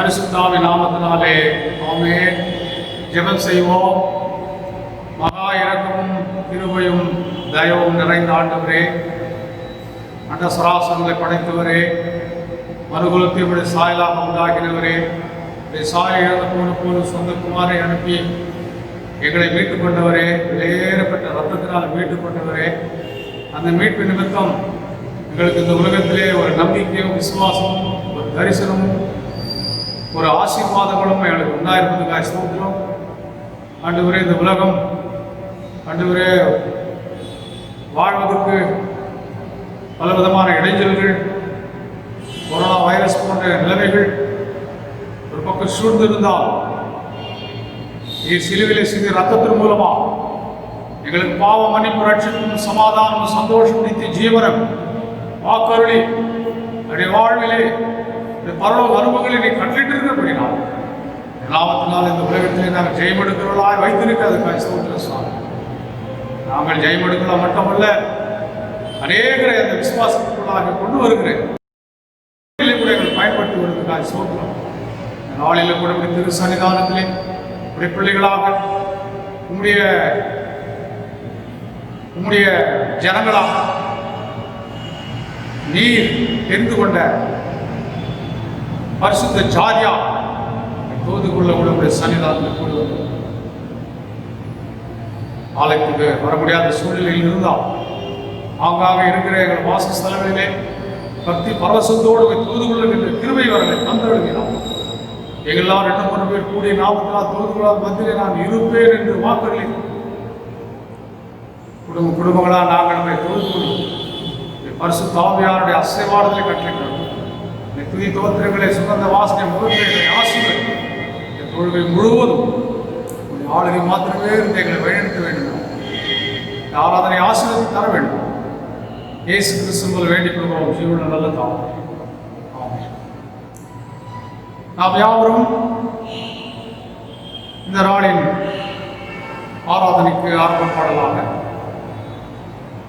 பரிசுத்தாவின் நாமத்தினாலே ஆமென். ஜெபம் செய்வோம். மகா இரக்கமும் கிருபையும் தயவும் நிறைந்த ஆண்டவரே, அண்ட சராசரங்களை படைத்தவரே, மறுகுலத்தை விட சாயலாக உண்டாக்கினவரே, சாய இழந்த போல சொந்த குமாரை அனுப்பி எங்களை மீட்டுக் கொண்டவரே, வெளியேறப்பட்ட ரத்தத்தினால் மீட்டுக் கொண்டவரே, அந்த மீட்பு நிமித்தம் எங்களுக்கு இந்த உலகத்திலே ஒரு நம்பிக்கையும் விசுவாசமும் ஒரு தரிசனமும் ஒரு ஆசீர்வாதங்களும் எங்களுக்கு உண்டாயிருப்பதுக்காக ஸ்தோத்திரம். ஆண்டவரே, இந்த உலகம் ஆண்டவரே வாழ்வதற்கு பலவிதமான இடைஞ்சல்கள், கொரோனா வைரஸ் போன்ற நிலைமைகள் ஒரு பக்கம் சூழ்ந்திருந்தால், சிலுவிலே சிறிய ரத்தத்தின் மூலமா எங்களுக்கு பாவ மன்னிப்பு, ரட்சிப்பும், சமாதானம், சந்தோஷம், நித்திய ஜீவனம் வாக்கருளி என்னுடைய வாழ்விலே இந்த பரலோக அனுபவங்களை நீ கண்டிட்டு இருக்கிறபடினால் எல்லாவற்றினால் இந்த உலகத்திலே நாங்கள் ஜெயமெடுக்கிறவர்களாய் வைத்திருக்கிறதுக்காக ஸ்தோத்திரம் சுவாமி. நாங்கள் ஜெயமெடுக்கலாம் மட்டுமல்ல, அநேகரை அந்த விசுவாசத்துக்குள்ளாக கொண்டு வருகிறேன் கூட எங்களை பயன்படுத்தி வருவதற்காக ஸ்தோத்திரம். நாளில் கூட திரு சன்னிதானத்திலே உடைய பிள்ளைகளாக உம்முடைய ஜனங்களாக நீர் தெரிந்து கொண்ட பரிசுத்த ஜாதியா தோது கொள்ள உடைய சன்னிதானத்தில் கூடுவது ஆலயத்துக்கு வர முடியாத சூழ்நிலையில் இருந்தால் ஆங்காக இருக்கிற எங்கள் வாசஸ்தலங்களிலே பக்தி பரவசத்தோடு தூது கொள்ள கிருபை வரலை தந்தெழுதினோம். எங்கெல்லாம் 2-3 பேர் கூடிய நாமத்தினால் தோதுகளால் மத்தியிலே நான் இருப்பேன் என்று வாக்குகளை குடும்பங்களாக நாங்கள் நம்மை தோது பரிசுத்த ஆவியாருடைய ஆசீர்வாதத்தை கட்டளையிட்டோம். துதி தோத்திரங்களை சுகந்த வாசனை முகங்களை ஆசீர்வதி தொழுகை முழுவதும் ஆளுகை மாத்திரமே இருந்து எங்களை வழிநடத்த வேண்டும். ஆராதனை ஆசீர்வதி தர வேண்டும். இயேசு கிறிஸ்துவில் வேண்டிக் கொள்கிறோம். ஜீவன நல்ல தாம். நாம் யாவரும் இந்த நாளின் ஆராதனைக்கு ஆரம்பப்பாடலாக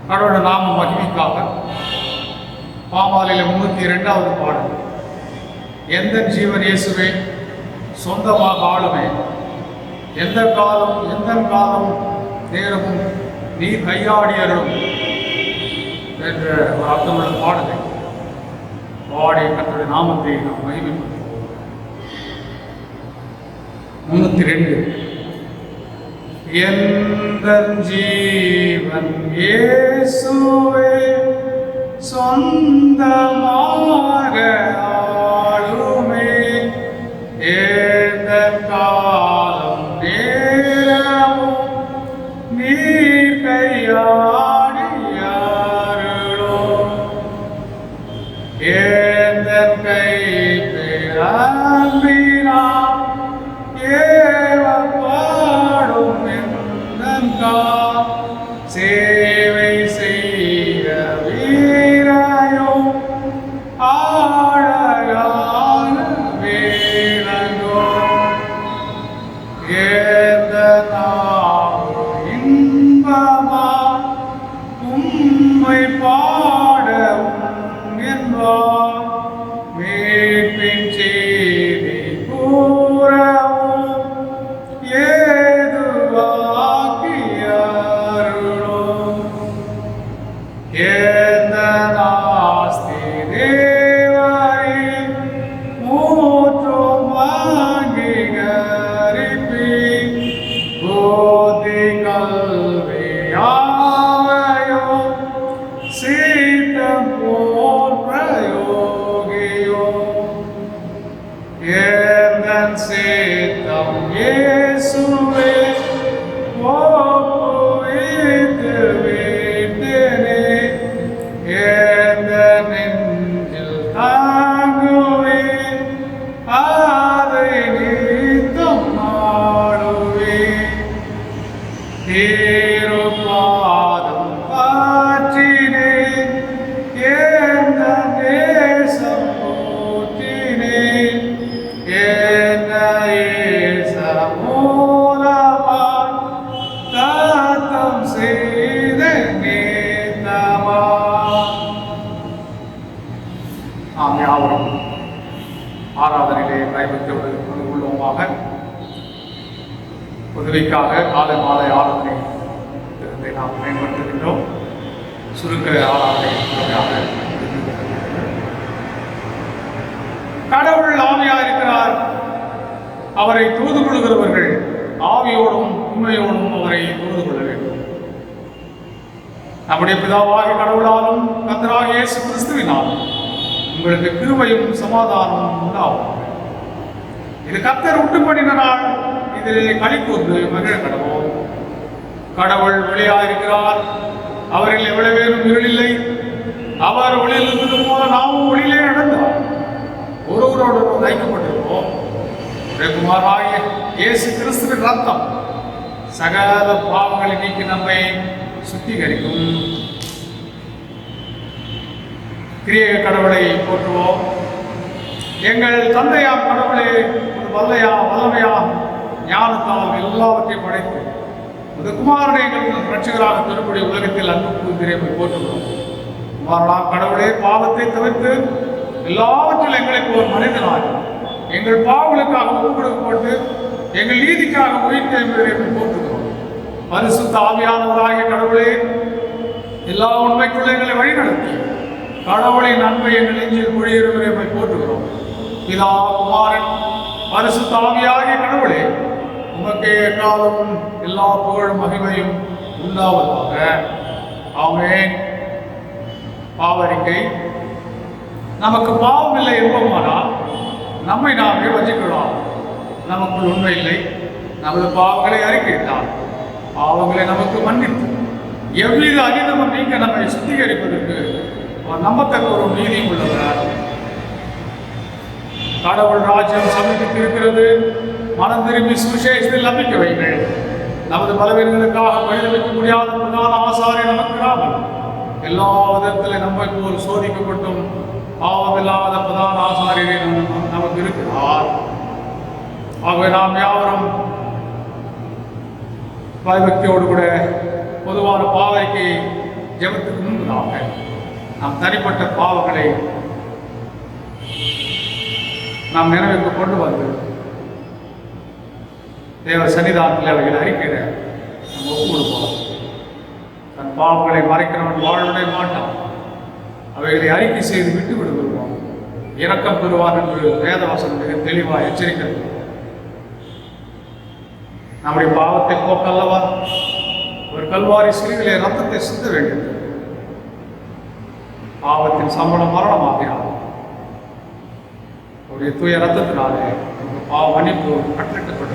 கடவுளோட நாம மகிமைக்காக பாமாலையில் 302வது பாடல், எந்த ஜீவன் இயேசுவே சொந்தமாக ஆளுமே, எந்த காலம் நேரமும் நீ கையாடி அருளும் என்ற ஒரு அர்த்தமுள்ள பாடலை பாடி கர்த்தருடைய நாமத்தை நாம் மகிமைப்படுத்தும். 302 எந்த ஜீவன் இயேசுவே சொந்தமாக ஆளுமே, ஏந்த காலம் நேரமும் நீர் கையாடி அருளும், ஏந்த கை பேரன்பினா ஏவப்பாடும் எந்தங்கா சேவை செய்ய வீரையோ ஆழகான வேலங்கோ, ஏந்த நாவும் இன்பமா உம்மை பாடவும் என்பார், மீட்பின் செய்தி கூறவும் ஏதுவாக்கி அருளும், ஏந்த நாஸ்தி தேவரே மூற்றும் அங்கீகரிப்பி, புத்தி கல்வியாவையோ சீத்தம் போல் பிரயோகியோ, ஏந்தன் சீத்தம் இயேசுவே ஒப்புவித்து விட்டேனே, ஏந்த நெஞ்சில் தாங்குவே அதை நீத்தம் நாடுவே, திருப்பாதம் காற்றினே ஏந்த நேசம் போற்றினே, ஏந்த மூலமாய் தாத்தம் செய்த நேத்தமா. நாம் யாவரும் ஆராதனையிலே பயபக்தியோடு கொள்வோமாக. உதவிக்காக காலை மாலை ஆராதனை நாம் பயன்படுத்துகின்றோம். சுருக்க ஆராதனை கடவுள் ஆவியா இருக்கிறார். அவரை தூது கொள்கிறவர்கள் ஆவியோடும் உண்மையோடும் அவரை தூது கொள்ள வேண்டும். நம்முடைய பிதாவாகிய கடவுளாலும் கர்த்தராகிய இயேசு கிறிஸ்துவினாலும் உங்களுக்கு கிருபையும் சமாதானமும் உண்டாகும். இது கர்த்தர் உண்டு பண்ணின நாள். இதிலே களி கூர்ந்து மகிழ கடவோம். கடவுள் ஒளியாயிருக்கிறார். அவரில் எவ்வளவு பேரும் இருளில்லை. அவர் ஒளியில் இருந்தது போல நாமும் ஒளியிலே நடந்தார். ஒருவரோடு ஐக்கப்பட்டிருப்போம். குமாராகிய இயேசு கிறிஸ்துவின் ரத்தம் சகல பாவங்களை நீக்கி நம்மை சுத்திகரிக்கும். கிரிய கடவுளை போற்றுவோம். எங்கள் தந்தையாம் கடவுளே, ஒரு வல்லமையா ஞானத்தால் எல்லாவற்றையும் படைத்து இந்த குமாரனை எங்கள் ரட்சகராக தரும்படி உலகத்தில் அன்பு கூர்ந்திரை போற்றுகிறோம். குமாரனாம் கடவுளே, பாவத்தை தவிர்த்து எல்லாவற்றிலும் எங்களுக்கு ஒரு மனிதனாக எங்கள் பாவங்களுக்காக ஒப்புக்கொடுக்கப்பட்டு எங்கள் நீதிக்காக உயிர்த்த என்பதை போற்றுகிறோம். பரிசுத்த ஆவியானவராகிய கடவுளே, எல்லா உண்மைக்குள்ள எங்களை வழிநடத்தி கடவுளின் அன்பை எங்கள் நெஞ்சில் பொழியிருவதை போற்றுகிறோம். பிதா, குமாரன், பரிசுத்த ஆவியாகிய கடவுளே, உமக்கே எக்காலமும் எல்லா புகழும் மகிமையும் உண்டாவதாக. ஆமென். பாவரிக்கை. நமக்கு பாவம் இல்லை என்போமானால் நம்மை நாமே வஞ்சிக்கலாம். நமக்குள் உண்மை இல்லை. நமது பாவங்களை அறிக்கையிட்டால் பாவங்களை நமக்கு மன்னித்து எவ்வித அகிதமும் நீங்க நம்மை சுத்திகரிப்பதற்கு அவர் நம்பத்தக்க ஒரு நீதியும் உள்ளவர். கடவுள் ராஜ்யம் சமீபித்து இருக்கிறது. மனம் திரும்பி சுவிசேஷத்தில் நம்பிக்கை வைங்கள். நமது பலவீனங்களுக்காக பரிதவிக்க முடியாத பிரதான ஆசாரியர் நமக்கு ராமன். எல்லா விதத்திலும் நம்மை போல் சோதிக்கப்பட்டும் பாவமில்லாத பிரதான ஆசாரியரே நமக்கு இருக்கிறார். ஆகவே நாம் யாவரும் பயபக்தியோடு கூட பொதுவான பாவைக்கு ஜெபத்துக்கு முன்பதாக நாம் தனிப்பட்ட பாவங்களை நாம் நினைவுக்கு கொண்டு வந்து தேவ சன்னிதானத்தில் அவைகளை அறிக்கையிட நம்ம ஒப்பு கொடுப்போம். தன் பாவங்களை மறைக்கிறவன் வாழ்வடைய மாட்டான். அவைகளை அறிக்கை செய்து விட்டு விடுவோம். இரக்கம் பெறுவார் என்று வேதவசனம் மிக தெளிவாக எச்சரிக்கிறது. நம்முடைய பாவத்தை போக்கல்லவா ஒரு கல்வாரி சிறுவிலே ரத்தத்தை சிந்த வேண்டும். பாவத்தின் சம்பளம் மரணமாகிறார். அவருடைய தூய ரத்தத்தினாலே பாவ மன்னிப்பு கட்டளிட்டப்பட்டு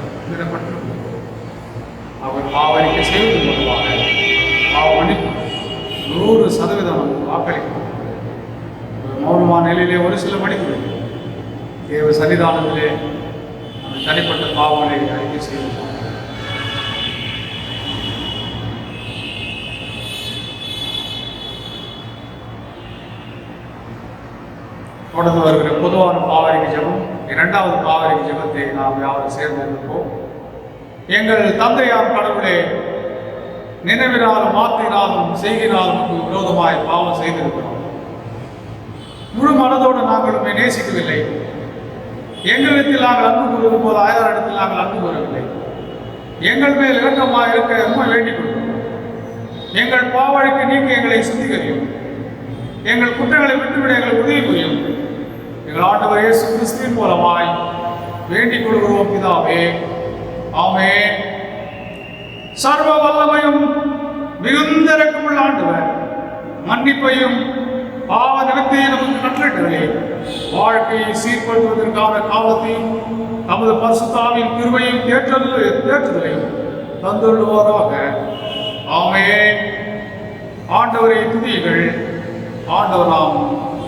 அவர் பாவரிக்கை செய்வது மூலமாக பாவ மன்னிப்பு 100% வாக்களிக்கும். மௌனமான நிலையிலே ஒரு சில மணிக்கு தேவ சன்னிதானத்திலே அந்த தனிப்பட்ட பாவங்களை அறிக்கை செய்வோம். தொடர்ந்து வருகிற பொதுவான பாவரிக்கை ஜெபம், இரண்டாவது பாவரிக்கை ஜெபத்தை நாம் யாரும் சேர்ந்து இருப்போம். எங்கள் தந்தையார் கடவுளே, நினைவினாலும் வார்த்தையினாலும் செய்கினாலும் விரோதமாய் பாவம் செய்திருக்கிறோம். முழு மனதோடு நாங்கள் உண்மை நேசிக்கவில்லை. எங்களிடத்தில் நாங்கள் அன்பு கூறுவது போது அயலாரிடத்தில் நாங்கள் அன்பு கூறவில்லை. எங்கள் மேல் இறக்கமாக இருக்க உண்மை வேண்டிக் கொள்கிறோம். எங்கள் பாவழிக்கு நீங்க எங்களை சுத்திகரியும். எங்கள் குற்றங்களை விட்டுவிட எங்களுக்கு உதவி புரியும். எங்கள் ஆண்டவர் இயேசு கிறிஸ்துவின் மூலமாய் வேண்டிக் கொள்கிறோம் பிதாவே. ஆமென். சர்வ வல்லமையும் மிகுந்த இரக்கமுள்ள ஆண்டவர் மன்னிப்பையும் பாவ நிவர்த்தியை நமக்கு கட்டளையிட்டதே வாழ்க்கையை சீர்படுத்துவதற்கான காலத்தையும் நமது பரிசுத்தாவின் கிருபையும் தேற்றுதலையும் தந்துள்ளுவாராக. ஆமென். ஆண்டவரை துதியுங்கள். ஆண்டவர் நாம்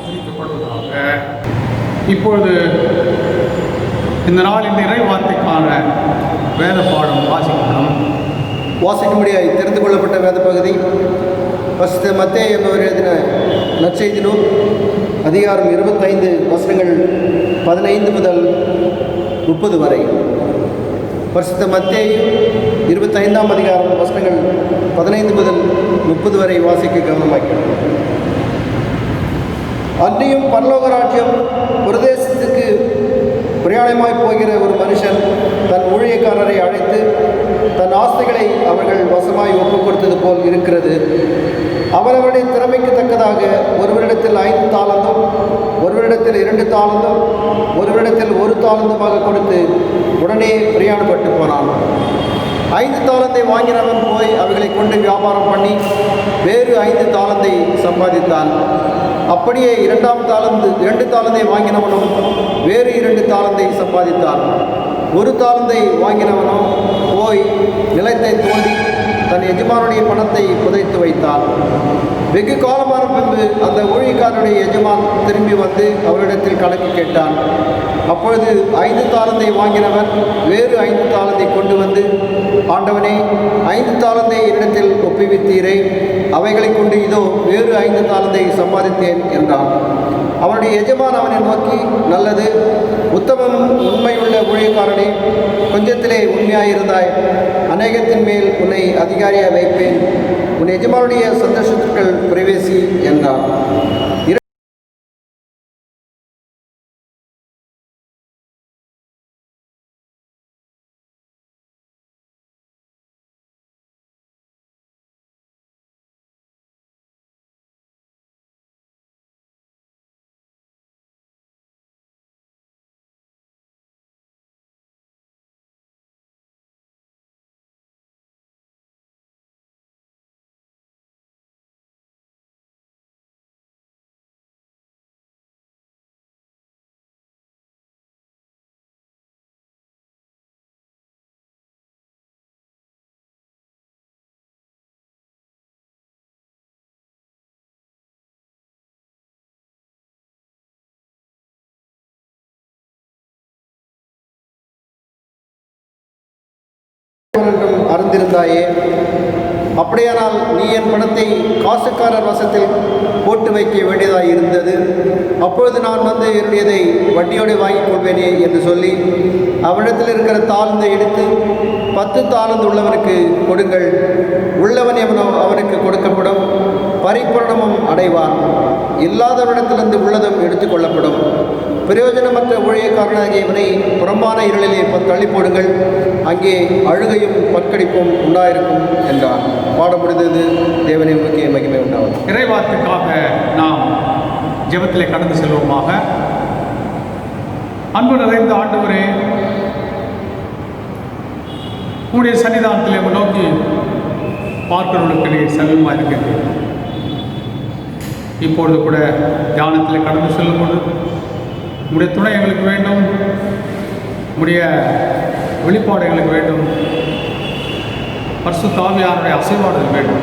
துதிக்கப்படுவதாக. இப்பொழுது இந்த நாளின் இறை வார்த்தைக்கான வேத பாடம் வாசிக்கும்படியாய் தெரிந்து கொள்ளப்பட்ட வேத பகுதி பரிசுத்த மத்தேயு என்பவர் எழுதின நற்செய்தி நூல் அதிகாரம் 25 வசனங்கள் 15 முதல் 30 வரை. பரிசுத்த மத்தேயு 25ஆம் அதிகாரம் வசனங்கள் 15 முதல் 30 வரை வாசிக்க கவனமாக்கிறோம். அன்றியும் பரலோக ராஜ்யம் பிரதேசத்துக்கு பிரயாணமாய் போகிற ஒரு மனுஷன் தன் ஊழியக்காரரை அழைத்து தன் ஆஸ்திகளை அவர்கள் வசமாய் ஒப்புக் கொடுத்தது போல் இருக்கிறது. அவரவருடைய திறமைக்கு தக்கதாக ஒருவரிடத்தில் 5 தாலந்தும், ஒருவரிடத்தில் 2 தாலந்தும், ஒருவரிடத்தில் 1 தாலந்துமாக கொடுத்து உடனே பிரயாணப்பட்டு போனான். 5 தாலந்தை வாங்கினவன் போய் அவைகளை கொண்டு வியாபாரம் பண்ணி வேறு 5 தாலந்தை சம்பாதித்தான். அப்படியே 2 தாலந்தை வாங்கினவனும் வேறு 2 தாலந்தை சம்பாதித்தான். 1 தாலந்தை வாங்கினவனும் போய் நிலத்தை தோண்டி தன் எஜமானுடைய பணத்தை புதைத்து வைத்தான். வெகு காலமான பின்பு அந்த ஊழியக்காரனுடைய எஜமான் திரும்பி வந்து அவரிடத்தில் கணக்கு கேட்டான். அப்பொழுது 5 தாலந்தை வாங்கினவன் வேறு 5 தாலந்தை கொண்டு வந்து, ஆண்டவனே, 5 தாலந்தை என்னிடத்தில் ஒப்புவித்தீரே, அவைகளை கொண்டு இதோ வேறு 5 தாலந்தை சம்பாதித்தேன் என்றான். அவனுடைய எஜமான் அவனை நோக்கி, நல்லது, உத்தமம் உண்மையுள்ள ஊழியக்காரனே, கொஞ்சத்திலே உண்மையாயிருந்தாய், அநேகத்தின் மேல் உன்னை அதிகாரியாக வைப்பேன், உன் எஜமானுடைய சந்தோஷத்திற்குள் பிரவேசி என்றான். அறிந்திருந்தாயே, அப்படியானால் நீ என் பணத்தை காசுக்காரர் வசத்தில் போட்டு வைக்க வேண்டியதாக இருந்தது. அப்பொழுது நான் வந்து என்னுடையதை வட்டியோடு வாங்கிக் கொள்வேனே என்று சொல்லி அவனிடத்தில் இருக்கிற தாளந்தை எடுத்து 10 தாளந்து உள்ளவனுக்கு கொடுங்கள். உள்ளவன் எவனோ அவனுக்கு கொடுக்கப்படும், பரிபூரணமும் அடைவான். இல்லாதவனிடத்திலிருந்து உள்ளதும் எடுத்துக்கொள்ளப்படும். பிரயோஜனமற்ற ஊழியக்காரனாகிய இவனை புறம்பான இருளிலே தள்ளி போடுங்கள், அங்கே அழுகையும் பற்கடிப்பும் உண்டாயிருக்கும் என்றான். பாட முடிந்தது. தேவனை முக்கிய மகிமை உண்டாகும். இறைவார்த்தைக்காக நாம் ஜெபத்திலே கடந்து செல்வோமாக. அன்பு நிறைந்த ஆண்டவரே, உங்களுடைய சன்னிதானத்திலே நோக்கி பார்க்கிறவர்களுக்கு நீர் செல்வமாக இருக்கின்றீர்கள். இப்பொழுது கூட தியானத்தில் கடந்து செல்லும்போது உங்களுடைய துணை எங்களுக்கு வேண்டும், உங்களுடைய வெளிப்பாடு எங்களுக்கு வேண்டும், பரிசுத்த ஆவியானுடைய அசைவாடுதல் வேண்டும்.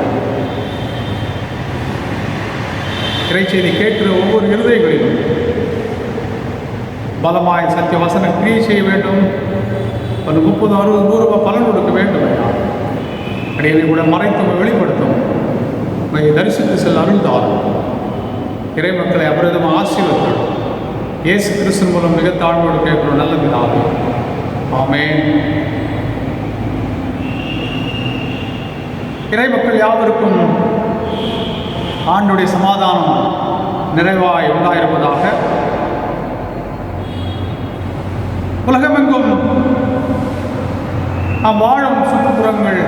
இறைச்செய்தி கேட்கிற ஒவ்வொரு இருதயங்களிலும் பலமாய் சத்திய வசன கிரியை செய்ய வேண்டும். 30, 60, 100 பலன் கொடுக்க வேண்டும். அடியை கூட மறைத்து வெளிப்படுத்தும், தரிசித்து செல்ல அருள்தாரும். இறை மக்களை அபரிதமாக ஆசீர்வதிக்கும். இயேசு கிறிஸ்து மூலம் மிக தாழ்வோடு கேட்கிறோம் நல்ல பிதாவே, ஆமென். இறை மக்கள் யாவருக்கும் ஆண்டுடைய சமாதானம் நிறைவாய் உண்டாயிருப்பதாக. உலகமெங்கும் நாம் வாழும் சுற்றுப்புறங்கள்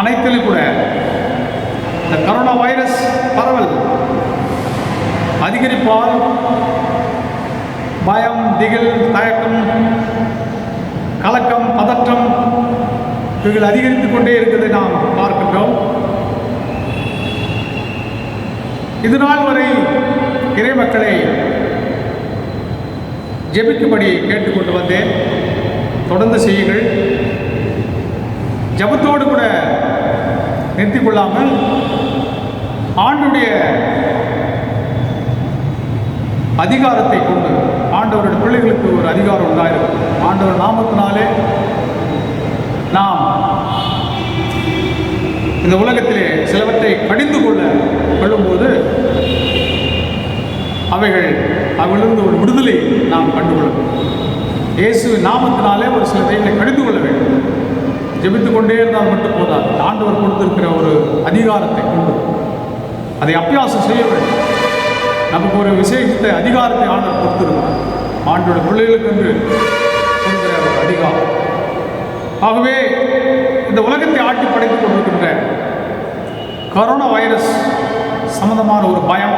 அனைத்திலும் கூட இந்த கரோனா வைரஸ் பரவல் அதிகரிப்பால் பயம், திகில், தயக்கம், கலக்கம், பதற்றம் இவைகள் அதிகரித்து கொண்டே இருக்கிறதை நாம் பார்க்கின்றோம். இது நாள் வரை இறை மக்களை ஜெபிக்கும்படி கேட்டுக்கொண்டு வந்தேன். தொடர்ந்து செய்யுங்கள். ஜபத்தோடு கூட நிறுத்திக் கொள்ளாமல் ஆண்டுடைய அதிகாரத்தை கொண்டு, ஆண்டவருடைய பிள்ளைகளுக்கு ஒரு அதிகாரம் உண்டாயிருக்கும். ஆண்டவர் நாமத்தினாலே நாம் இந்த உலகத்திலே சிலவற்றை கடிந்து கொள்ளும்போது அவைகளிலிருந்து ஒரு விடுதலை நாம் கண்டுகொள்ளும். இயேசு நாமத்தினாலே ஒரு சில தெய்வங்களை கடிந்து கொள்ள வேண்டும். ஜெபித்து கொண்டே இருந்தால் மட்டும் போதாது. ஆண்டவர் கொடுத்திருக்கிற ஒரு அதிகாரத்தை கொண்டு அதை அபியாசம் செய்ய வேண்டும். நமக்கு ஒரு விசேஷித்த அதிகாரத்தை ஆண்டவர் கொடுத்திருக்கிறார். ஆண்டோட பிள்ளைகளுக்கு என்று கொடுக்கிற ஒரு அதிகாரம். ஆகவே இந்த உலகத்தை ஆட்டி படைத்துக் கொண்டிருக்கின்ற கொரோனா வைரஸ் சம்பந்தமான ஒரு பயம்,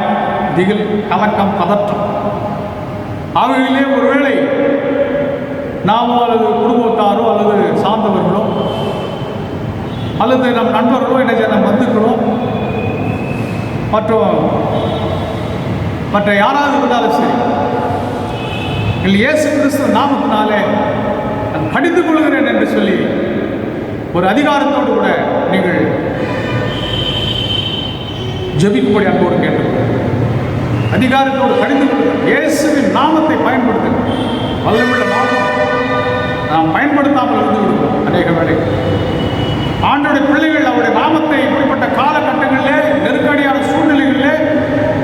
திகில், கலக்கம், பதற்றம் ஆகவே ஒருவேளை நாமோ அல்லது குடும்பத்தாரோ அல்லது சார்ந்தவர்களோ அல்லது நம் நண்பர்களோ நம் பந்துக்களோ மற்ற யாராவது இருந்தாலும் சரி, இல்லை இயேசு கிறிஸ்து நாமத்தினாலே நான் கடிந்து கொள்கிறேன் என்று சொல்லி ஒரு அதிகாரத்தோடு கூட நீங்கள் ஜெபிக்கும்படி அன்போடு கேட்டுக்கொள்கிறேன். அதிகாரத்தோடு கடிந்து கொள்கிறேன். இயேசுவின் நாமத்தை பயன்படுத்துங்கள். வல்லமையுள்ள நாமம் நாம் பயன்படுத்தாமல் இருந்து விடுவோம். அநேக வேலை ஆண்டோடைய பிள்ளைகள் அவருடைய நாமத்தை இப்படிப்பட்ட காலகட்டங்களிலே, நெருக்கடியான சூழ்நிலைகளிலே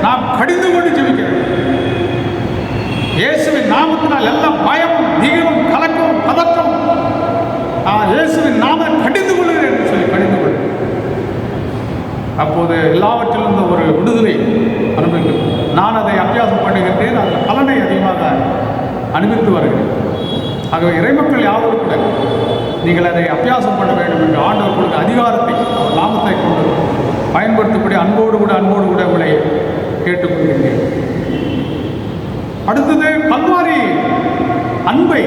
நாம் கடிந்து கொண்டு ஜெபிக்கிறோம். இயேசுவின் நாமத்தினால் எல்லாம் பயம், திகிலும், கலக்கம், பதற்றம் இயேசுவின் நாமத்தை கடிந்து கொள்கிறேன் என்று சொல்லி கடிந்து கொள். அப்போது எல்லாவற்றிலிருந்து ஒரு விடுதலை அனுபவிக்கும். நான் அதை அபியாசம் பண்ணுகின்றேன். அதில் பலனை அதிகமாக அனுபவித்து வருகிறேன். ஆகவே இறைமக்கள் யாவரும் கூட நீங்கள் அதை அபியாசம் பண்ண வேண்டும் என்று ஆண்டவர் கொடுத்த அதிகாரத்தை, அவர் நாமத்தை கொண்டு பயன்படுத்தப்படி அன்போடு கூட உங்களை கேட்டுக்கொள்கின்றேன். அடுத்தது கல்வாரி அன்பை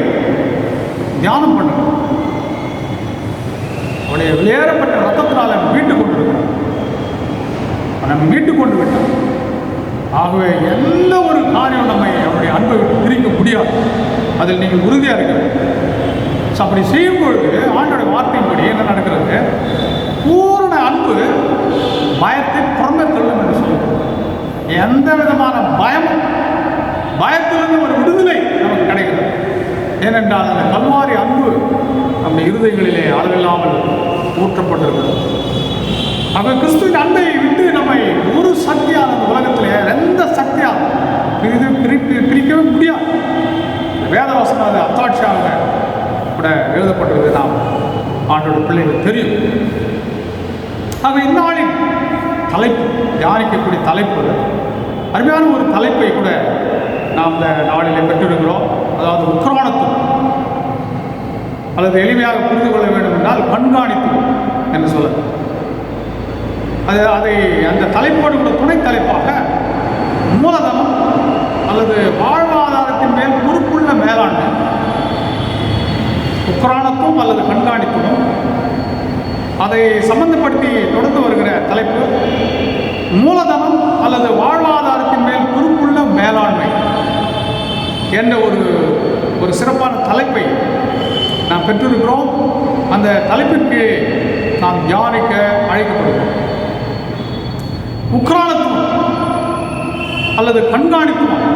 தியானம் பண்ணணும். அவருடைய வெளியேறப்பட்ட ரத்தத்தினால் மீட்டுக் கொண்டிருக்கிறார். நம்ம மீட்டுக் கொண்டு விட்டார். ஆகவே எந்த ஒரு காரியம் நம்மை அவருடைய அன்பை பிரிக்க முடியாது. அதில் நீங்கள் உறுதியாக இருக்கிறது. அப்படி செய்யும் பொழுது ஆண்டோட வார்த்தையின்படி என்ன நடக்கிறது? பூரண அன்பு பயத்தை புறமே தள்ளும் என்று சொல்லுங்கள். எந்த விதமான பயத்திலிருந்து ஒரு விடுதலை நமக்கு கிடைக்கிறது. ஏனென்றால் அந்த கல்வாரி அன்பு நம்முடைய இருதயங்களிலே அளவில்லாமல் ஊற்றப்பட்டிருக்கிறது. ஆக கிறிஸ்துவின் அன்பை விட்டு நம்மை ஒரு சக்தியான அந்த உலகத்திலே எந்த சக்தியாக பிரிக்கவே முடியாது. வேதவசனம் அது அத்தாட்சியாக கூட எழுதப்பட்டது. நாம் ஆண்டோட பிள்ளைகள் தெரியும். ஆக இந்நாளின் தலைப்பு, தியானிக்கக்கூடிய தலைப்பு அருமையான ஒரு தலைப்பை கூட நாம் இந்த நாளிலே பெற்றிருக்கிறோம். அதாவது உக்ரானத்துவம், அல்லது எளிமையாக புரிந்து கொள்ள வேண்டும் என்றால் கண்காணித்துவம் என்று சொல்ல. அதை அந்த தலைப்போடு கூட துணை தலைப்பாக மூலதனம் அல்லது வாழ்வாதாரத்தின் மேல் பொறுப்புள்ள மேலாண்மை, உக்ரானத்துவம் அல்லது கண்காணித்துவம், அதை சம்பந்தப்படுத்தி தொடர்ந்து வருகிற தலைப்பு மூலதனம் அல்லது வாழ்வாதாரத்தின் மேல் பொறுப்புள்ள மேலாண்மை என்ற ஒரு சிறப்பான தலைப்பை நாம் பெற்றிருக்கிறோம். அந்த தலைப்பிற்கு நாம் தியானிக்க அழைக்கப்படுகிறோம். உக்ரானத்துவம் அல்லது கண்காணித்துவம்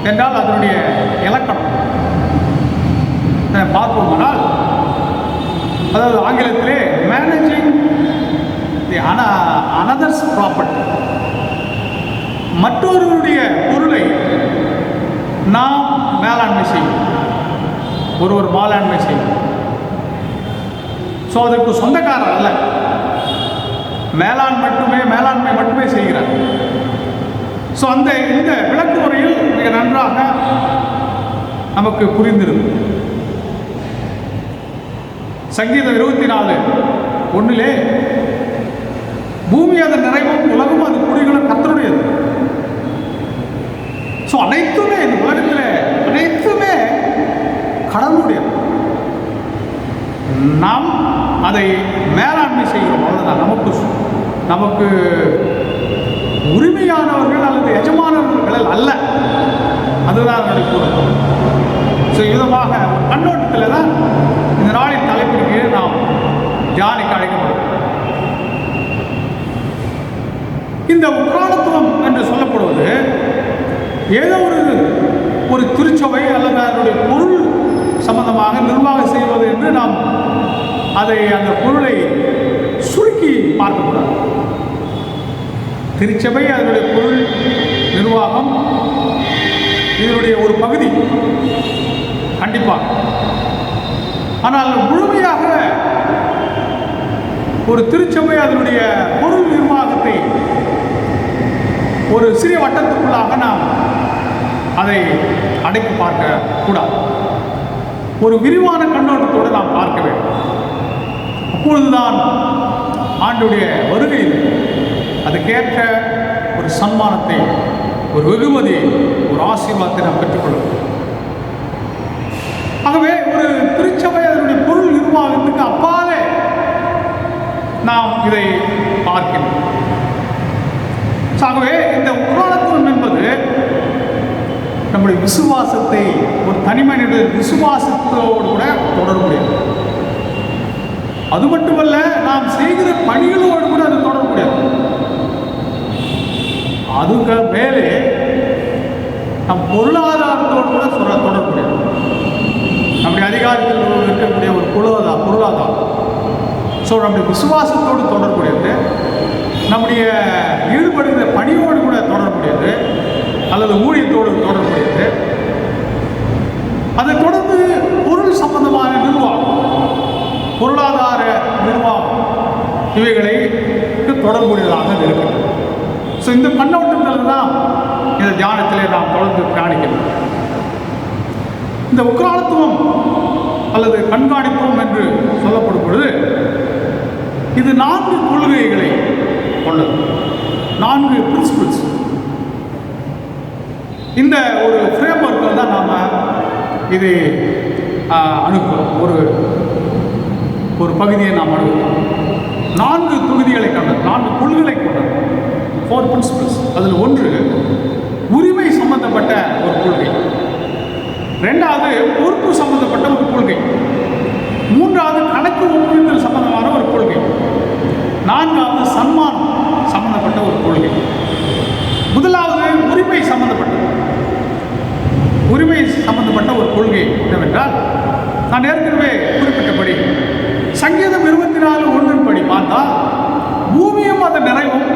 என்றால் அதனுடைய இலக்கணம் பார்ப்போமானால், அதாவது ஆங்கிலத்திலே மேனேஜிங் தி அனதர்ஸ் ப்ராப்பர்ட்டி, மற்றொருவருடைய பொருளை நாம் மேலாண்மை செய்வோம். ஒருவர் மேலாண்மை செய்வோம். ஸோ அதற்கு சொந்தக்காரர் அல்ல, மேலாண்மை மட்டுமே செய்கிறார். ஸோ இந்த விளக்கு முறையில் மிக நன்றாக நமக்கு புரிந்திருக்கும். சங்கீதம் 24:1 பூமி அதன் நிறைவும் உலகம் அது குடிகளும் கர்த்தருடையது. ஸோ அனைத்துமே இந்த உலகத்தில் அனைத்துமே கடவுளுடையது. நாம் அதை மேலாண்மை செய்கிறோம். அவ்வளவுதான். நமக்கு உரிமையானவர்கள் அல்லது எஜமானவர்கள் அல்ல. அதுதான் கூறும். ஸோ விதமாக கண்ணோட்டத்தில் தான் இந்த நாளின் தலைப்பிற்கு நாம் தியானிக்க அழைக்கப்படும். இந்த உக்ரானத்துவம் என்று சொல்லப்படுவது ஏதோ ஒரு திருச்சபை அல்லது அதனுடைய பொருள் சம்பந்தமாக நிர்வாகம் செய்வது என்று நாம் அந்த பொருளை சுருக்கி பார்க்கக்கூடாது. திருச்சபை அதனுடைய பொருள் நிர்வாகம் இதனுடைய ஒரு பகுதி கண்டிப்பாக. ஆனால் முழுமையாக ஒரு திருச்சபை அதனுடைய பொருள் நிர்வாகத்தை ஒரு சிறிய வட்டத்துக்குள்ளாக நாம் அதை அடைத்து பார்க்க கூடாது. ஒரு விரிவான கண்ணோட்டத்தோடு நாம் பார்க்க வேண்டும். அப்பொழுதுதான் ஆண்டுடைய வருகையில் அதுக்கேற்ற ஒரு சன்மானத்தை, ஒரு வெகுமதி, ஒரு ஆசீர்வாதத்தை நாம் பெற்றுக்கொள்ளும். ஆகவே ஒரு திருச்சபை அதனுடைய பொருள் நிர்வாகத்துக்கு அப்பாலே நாம் இதை பார்க்கிறோம். ஆகவே இந்த உக்காலத்துவம் என்பது நம்முடைய விசுவாசத்தை, ஒரு தனிமனித விசுவாசத்தோடு கூட தொடர்புடையது. அது மட்டுமல்ல, நாம் செய்கிற பணிகளோடு கூட அது தொடர்புடையது. அதுக்கு மேலே நம் பொருளாதாரத்தோடு கூட தொடர்புடையது. நம்முடைய அதிகாரத்தில் இருக்கக்கூடிய ஒரு பொருளாதாரம் நம்முடைய விசுவாசத்தோடு தொடர்புடையது, நம்முடைய ஈடுபடுகிற பணியோடு கூட தொடர்புடையது, அல்லது ஊழியத்தோடு தொடர்புடையது. அதை தொடர்ந்து பொருள் சம்பந்தமான நிர்வாகம், பொருளாதார நிர்வாகம், இவைகளுக்கு தொடர்புடையதாக இருக்கிறது. இந்த கண்ணோட்டத்தில் தான் இந்த தியானத்திலே நாம் தொடர்ந்து தியானிக்கிறோம். இந்த உக்ரானத்துவம் அல்லது கண்காணித்துவம் என்று சொல்லப்படும் பொழுது இது 4 கொள்கைகளை கொண்டது, 4 பிரின்சிபிள்ஸ். இந்த ஒரு ஃப்ரேம் ஒர்க்கில் தான் நாம் இதை அணுகுறோம். ஒரு பகுதியை நாம் அணுகுறோம். 4 தொகுதிகளை கொண்டது, 4 கொள்கைகளை கொண்டது, 4 பிரின்சிபிள்ஸ். அதில் ஒன்று உரிமை சம்பந்தப்பட்ட ஒரு கொள்கை, 2வது பொறுப்பு சம்பந்தப்பட்ட ஒரு கொள்கை, 3வது கணக்கு ஒப்புவித்தல் சம்பந்தமான ஒரு கொள்கை, 4வது சன்மானம் சம்பந்தப்பட்ட ஒரு கொள்கை. முதலாவது உரிமை சம்பந்தப்பட்ட ஒரு கொள்கை என்னவென்றால், நான் ஏற்கனவே குறிப்பிட்டபடி சங்கீதம் 24:1 படி பார்த்தால், பூமியும் அது நிறைவும்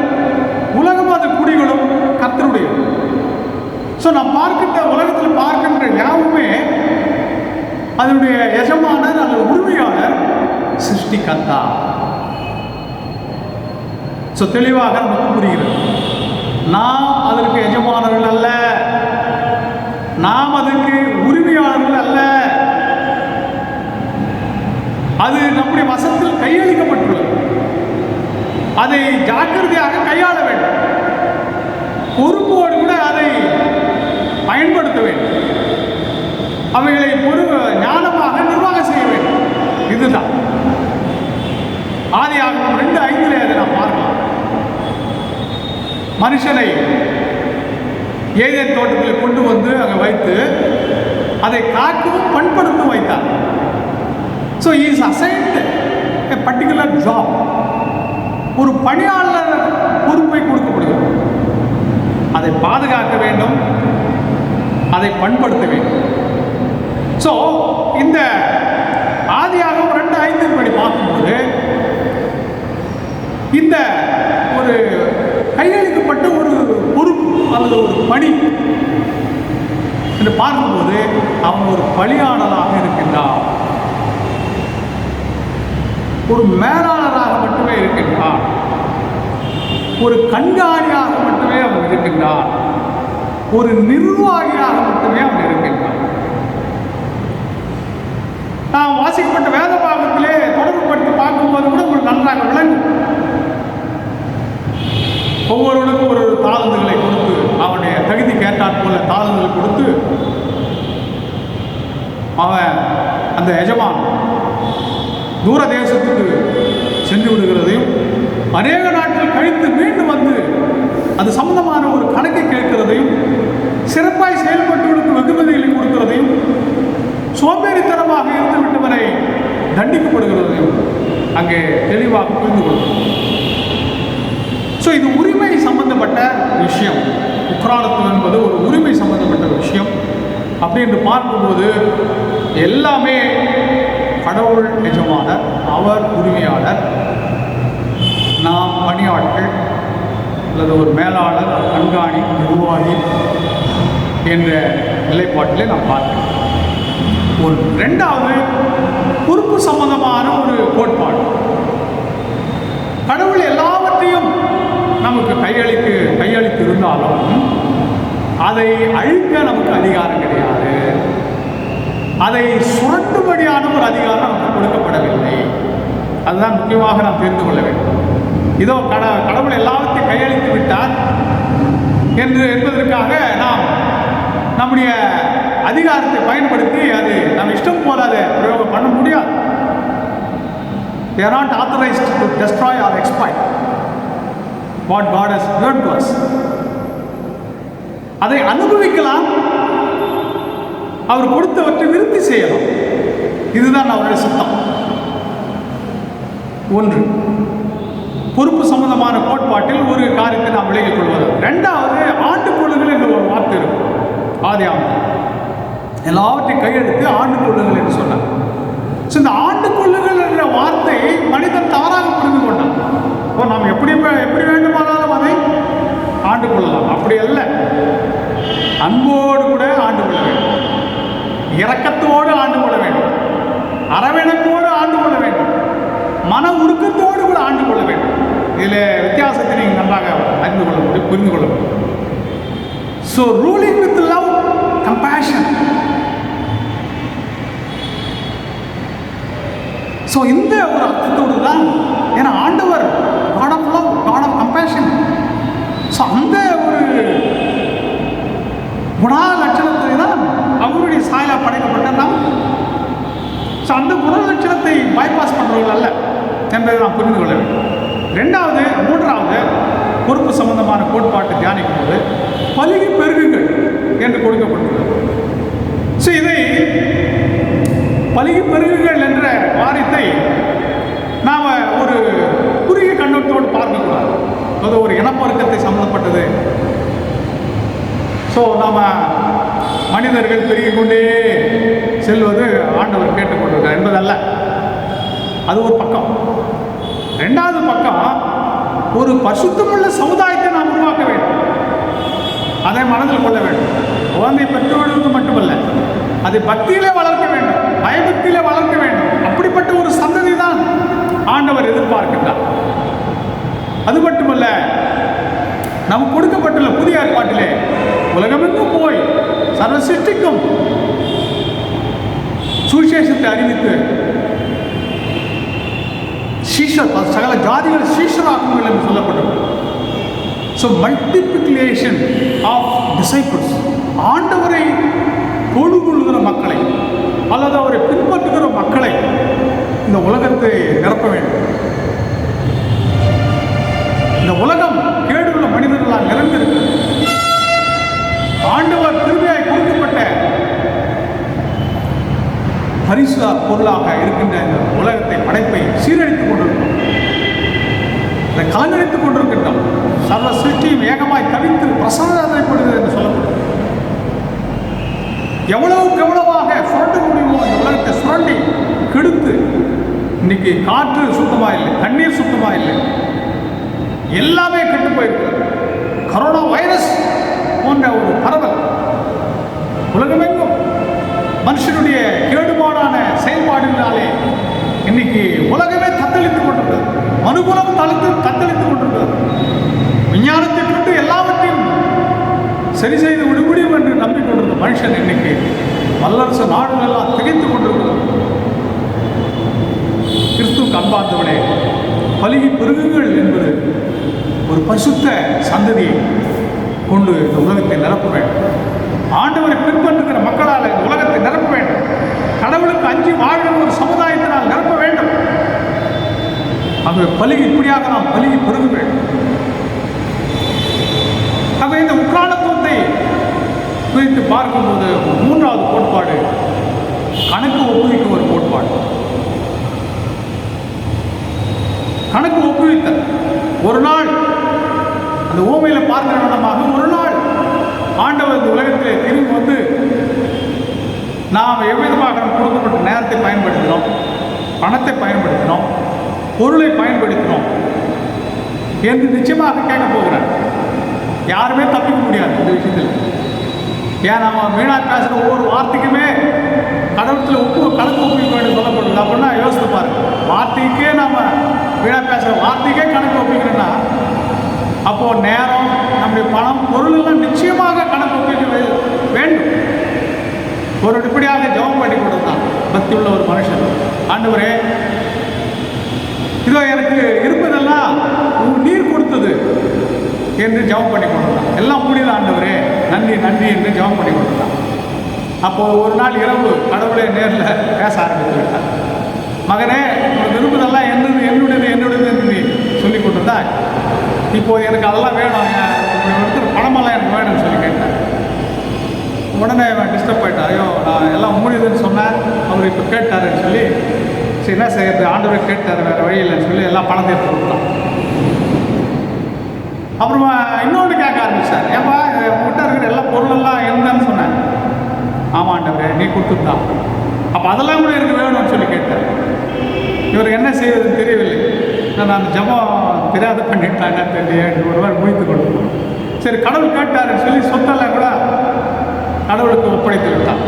உலகம் அது குடிகளும் கர்த்தருடையது. நாம் பார்க்கின்ற உலகத்தில் பார்க்கின்ற யாவுமே அதனுடைய எஜமானர் அல்லது உரிமையாளர் சிருஷ்டிகர்த்தா. தெளிவாக நமக்கு புரிகிறது. நாம் அதற்கு எஜமானர்கள் அல்ல, நாம் அதற்கு உரிமையாளர்கள் அல்ல. அது நம்முடைய வசத்தில் கையளிக்கப்பட்டுள்ளது. அதை ஜாக்கிரதையாக கையாள வேண்டும், பொறுப்போடு கூட அதை பயன்படுத்த வேண்டும், அவைகளை ஞானமாக நிர்வாகம் செய்ய வேண்டும். இதுதான் ஆதியாகமம் 2:5 அதை நாம் பார்க்கலாம். மனுஷனை ஏதேன் தோட்டத்தில் கொண்டு வந்து அங்கே வைத்து அதை காக்கவும் பண்படுத்தவும் வைத்தார். he is assigned a particular job. ஒரு பணியாளர் பொறுப்பை கொடுக்கப்படுகிறது. அதை பாதுகாக்க வேண்டும், அதை பண்படுத்த வேண்டும். இந்த ஆதியாகமம் 2:5 படி பார்க்கும்போது இந்த ஒரு கையளிக்கப்பட்ட ஒரு பொறுப்பு அல்லது ஒரு பணி என்று பார்க்கும்போது அவன் ஒரு பணியாளராக இருக்கின்றான், ஒரு மேலாளராக மட்டுமே இருக்கின்றான், ஒரு கண்காணியாக மட்டுமே அவன் இருக்கின்றான், ஒரு நிர்வாகியாக மட்டுமே அவன் இருக்கின்றான். நாம் வாசிக்கப்பட்ட வேத பாகத்திலே தொடர்புபடுத்தி பார்க்கும்போது கூட உங்களுக்கு நன்றாக விளங்கும். ஒவ்வொருவனுக்கும் ஒரு தாளந்துகளை கொடுத்து, அவனுடைய தகுதி கேட்டாற் போல தாளந்துகளை கொடுத்து, அவன் அந்த எஜமான் தூர தேசத்துக்கு சென்று விடுகிறதையும், அநேக நாட்கள் கழித்து மீண்டும் வந்து அது சம்பந்தமான ஒரு கணக்கை கேட்கிறதையும், சிறப்பாய் செயல்பட்டவர்களுக்கு வெகுமதிகளை கொடுக்கிறதையும், சோம்பேறித்தனமாக இருந்து விட்டவரை தண்டிக்கப்படுகிறதையும் அங்கே தெளிவாக புரிந்து கொள்ளும். இது உரிமை சம்பந்தப்பட்ட விஷயம். உக்ரானத்துவம் என்பது ஒரு உரிமை சம்பந்தப்பட்ட விஷயம். அப்படி என்று பார்க்கும்போது எல்லாமே கடவுள் எஜமானர், அவர் உரிமையாளர், நாம் பணியாட்கள் அல்லது ஒரு மேலாளர், கண்காணி, நிர்வாகி என்ற நிலைப்பாட்டிலே நாம் பார்க்கிறோம். 2வது பொறுப்பு சம்பந்தமான ஒரு கோட்பாடு. கடவுள் எல்லாவற்றையும் நமக்கு கையளித்து இருந்தாலும் ஒரு அதிகாரம் நமக்கு கொடுக்கப்படவில்லை. அதுதான் முக்கியமாக நாம் தெரிந்து கொள்ள வேண்டும். இதோ கடவுள் எல்லாத்தையும் கையளித்து விட்டார் என்பதற்காக நாம் நம்முடைய அதிகாரத்தை பயன்படுத்தி அது நம்ம இஷ்டம் போல அதை பிரயோகம் பண்ண முடியாது. They are not authorized to destroy or exploit what God has given to us. அதை அனுபவிக்கலாம், அவர் கொடுத்தவற்றை விருத்தி செய்யலாம். இதுதான் அவருடைய சித்தம். ஒன்று, பொறுப்பு சம்பந்தமான கோட்பாட்டில் ஒரு காரியத்தை நாம் விலகிக் கொள்வது. இரண்டாவது, ஆண்டுகொள்ளுங்கள் என்ற ஒரு வார்த்தை இருக்கும். ஆதியாகமம் எல்லாவற்றையும் கையெழுத்து ஆண்டுகொள்ளுங்கள் என்று சொன்னார். ஸோ இந்த ஆண்டுகொள்ளுங்கள் என்ற வார்த்தை மனிதன் தவறாக புரிந்து கொண்டான். இப்போ நாம் எப்படி வேண்டுமானாலும் அதை ஆண்டு கொள்ளலாம். அப்படி அல்ல, அன்போடு கூட ஆண்டு கொள்ள வேண்டும், இரக்கத்தோடு ஆண்டு கொள்ள வேண்டும், அரவணைப்போடு ஆண்டு கொள்ள வேண்டும், மன உருக்கத்தோடு கூட ஆண்டு கொள்ள வேண்டும். இதில் வித்தியாசத்தை நீங்கள் நன்றாக அறிந்து கொள்ள முடியும், புரிந்து கொள்ள முடியும். So ruling with love, compassion. So இந்த ஒரு அர்த்தத்தோடு தான், ஏன்னா ஆண்டவர் God of love, God of compassion. So அந்த ஒரு குணா லட்சணத்தை தான் அவருடைய சாயலாக படைக்கப்பட்ட நாம். ஸோ அந்த குண லட்சணத்தை பைபாஸ் பண்ணுறவர்கள் அல்ல என்பதை நாம் புரிந்து கொள்ள வேண்டும். மூன்றாவது பொறுப்பு சம்பந்தமான கோட்பாட்டை தியானிக்கும் போது பலுகி பெருகுங்கள் என்று கொடுக்கப்பட்டுள்ளது. ஸோ இதை பலுகி பெருகுகள் என்ற வாரியத்தை நாம் ஒரு குறுகிய கண்ணோட்டத்தோடு பார்க்கக்கூடாது. அது ஒரு இனப்பெருக்கத்தை சம்பந்தப்பட்டது. ஸோ நாம் மனிதர்கள் பெருகிக் கொண்டே செல்வது ஆண்டவர் கேட்டுக்கொண்டிருக்கிறார் என்பதல்ல. அது ஒரு பக்கம். ரெண்டாவது பக்கம், ஒரு பரிசுத்தமுள்ள சமுதாயத்தை நாம் உருவாக்க வேண்டும். அதை மனதில் கொள்ள வேண்டும். குழந்தை பெற்றோர்களுக்கு மட்டுமல்ல, அதை பக்தியிலே வளர்க்க வேண்டும், பயபக்தியிலே வளர்க்க வேண்டும். அப்படிப்பட்ட ஒரு சந்ததி தான் ஆண்டவர் எதிர்பார்க்கின்றார். அது மட்டுமல்ல, நமக்கு கொடுக்கப்பட்டுள்ள புதிய ஏற்பாட்டிலே உலகமெங்கும் போய் சர்வ சிருஷ்டிக்கும் சுவிசேஷத்தை அறிவித்து சகல ஜாதிகள் சீஷராக்குங்கள் என்று சொல்லப்பட்டது. ஸோ மல்டிப்ளிகேஷன் ஆஃப் டிசைபிள்ஸ், ஆண்டவரை தொழுகொள்கிற மக்களை அல்லது அவரை பின்பற்றுகிற மக்களை இந்த உலகத்தை நிரப்ப வேண்டும். இந்த உலகம் கேடுள்ள மனிதர்களால் நிரம்பியிருக்கு. ஆண்டவர் திருமையாய் கொடுக்கப்பட்ட பரிசு பொருளாக இருக்கின்ற இந்த உலகத்தை, படைப்பை சீரழித்துக் கொண்டிருக்கிறோம், இதை கலங்கடித்துக் கொண்டிருக்கின்றோம். சர்வ சிருஷ்டியும் ஏகமாய் தவித்து பிரசாதப்படுகிறது என்று சொல்லப்படும். எவ்வளவுக்கு எவ்வளவாக சுரண்ட முடியுமோ இந்த உலகத்தை சுரண்டி கெடுத்து, இன்னைக்கு காற்று சுத்தமாக இல்லை, தண்ணீர் சுத்தமாக இல்லை, எல்லாமே கெட்டு போயிருக்கிறது. கொரோனா வைரஸ் போன்ற ஒரு பரவல் உலகமெங்கும் மனுஷனுடைய கேடுபாடான செயல்பாடுகளாலே இன்னைக்கு உலகமே தத்தளித்துக் கொண்டிருக்கிறது. மனுகுலம் தத்தளித்துக் கொண்டிருக்கிறது. விஞ்ஞானத்தை கொண்டு எல்லாவற்றையும் சரி செய்து விட முடியும் என்று நம்பிக்கொண்டிருந்த மனுஷன் இன்னைக்கு வல்லரசு நாடுகள் எல்லாம் திகைத்துக் கொண்டிருக்கிறது. கிறிஸ்துவுக்கு அன்பார்ந்தவர்களே, பலுகி பெருகுங்கள் என்பது ஒரு பரிசுத்த சந்ததியை கொண்டு இந்த உலகத்தை நிரப்ப வேண்டும். ஆண்டவரை பின்பற்றுகிற மக்களால் இந்த உலகத்தை நிரப்ப வேண்டும். கடவுளுக்கு அஞ்சி வாழ்கிற ஒரு சமுதாயத்தினால் நிரப்ப வேண்டும். ஆகவே இப்படியாக நாம் பலுகி பெருக வேண்டும். ஆகவே இந்த உக்ரானத்துவத்தை குறித்து பார்க்கும்போது மூன்றாவது கோட்பாடு கணக்கு ஒப்புவிக்கும் ஒரு கோட்பாடு. கணக்கு ஒப்புவித்தல். ஒரு நாள் அந்த ஓமையில் பார்க்கிற விதமாக ஒரு நாள் ஆண்டவர் இந்த உலகத்தில் திரும்பி வந்து நாம் எவ்விதமாக கொடுக்கப்பட்ட நேரத்தை பயன்படுத்தினோம், பணத்தை பயன்படுத்தினோம், பொருளை பயன்படுத்தினோம் என்று நிச்சயமாக கேட்க போகிறார். யாருமே தப்பிக்க முடியாது இந்த விஷயத்தில். ஏன் நம்ம வீணாக பேசுகிற ஒவ்வொரு வார்த்தைக்குமே கடவுளத்தில் கணக்கு ஒப்புவிக்க வேண்டும் சொல்லப்படுது அப்படின்னா யோசித்து பாருங்க. வார்த்தைக்கே நம்ம வீணாக பேசுகிற வார்த்தைக்கே கணக்கு ஒப்புவிக்கிறோன்னா அப்போது நேரம், நம்முடைய பணம், பொருள் எல்லாம் நிச்சயமாக கணக்கு ஒப்புவிக்க வேண்டும். ஒரு இப்படியாக ஜெபம் பண்ணி கொடுத்தான், பக்தி உள்ள ஒரு மனுஷன். ஆண்டவரே, இதோ எனக்கு இருப்பதெல்லாம் நீர் கொடுத்தது என்று ஜெபம் பண்ணி கொண்டிருந்தான். எல்லாம் முடியல ஆண்டவரே, நன்றி நன்றி என்று ஜெபம் பண்ணி கொண்டிருந்தான். அப்போது ஒரு நாள் இரவு கடவுளே நேரில் பேச ஆரம்பித்து விட்டார். மகனே, உனக்கு இருப்பதெல்லாம் என்னது என்னுடையது என்னுடையது என்று நீ சொல்லி கொண்டிருந்தா, இப்போது எனக்கு அதெல்லாம் வேணும், இருக்கிற பணமெல்லாம் எனக்கு வேணும்னு சொல்லி கேட்டார். உடனே அவன் டிஸ்டர்ப் ஆகிட்டான். ஐயோ, நான் எல்லாம் முடியுதுன்னு சொன்னேன், அவர் இப்போ கேட்டாருன்னு சொல்லி, சரி என்ன செய்யறது, ஆண்டவரை கேட்டார், வேறு வழி இல்லைன்னு சொல்லி எல்லாம் பணத்தை எடுத்து கொடுத்தான். அப்புறமா இன்னொன்று கேட்க ஆரம்பிச்சார். ஏன்பா உங்கள்கிட்ட இருக்கிற எல்லா பொருளெல்லாம் இருந்தான்னு சொன்னேன். ஆமாண்டவரே, நீ கொடுத்துருந்தான். அப்போ அதெல்லாம் கூட எனக்கு வேணும்னு சொல்லி கேட்டார். இவருக்கு என்ன செய்வதுன்னு தெரியவில்லை. நான் அந்த ஜபம் தெரியாத பண்ணிட்டாங்க தெரியல, ஒருவர் முடித்து கொடுக்கணும். சரி, கடவுள் கேட்டாருன்னு சொல்லி சொத்தெல்லாம் கூட கடவுளுக்கு ஒப்படைத்து விட்டான்.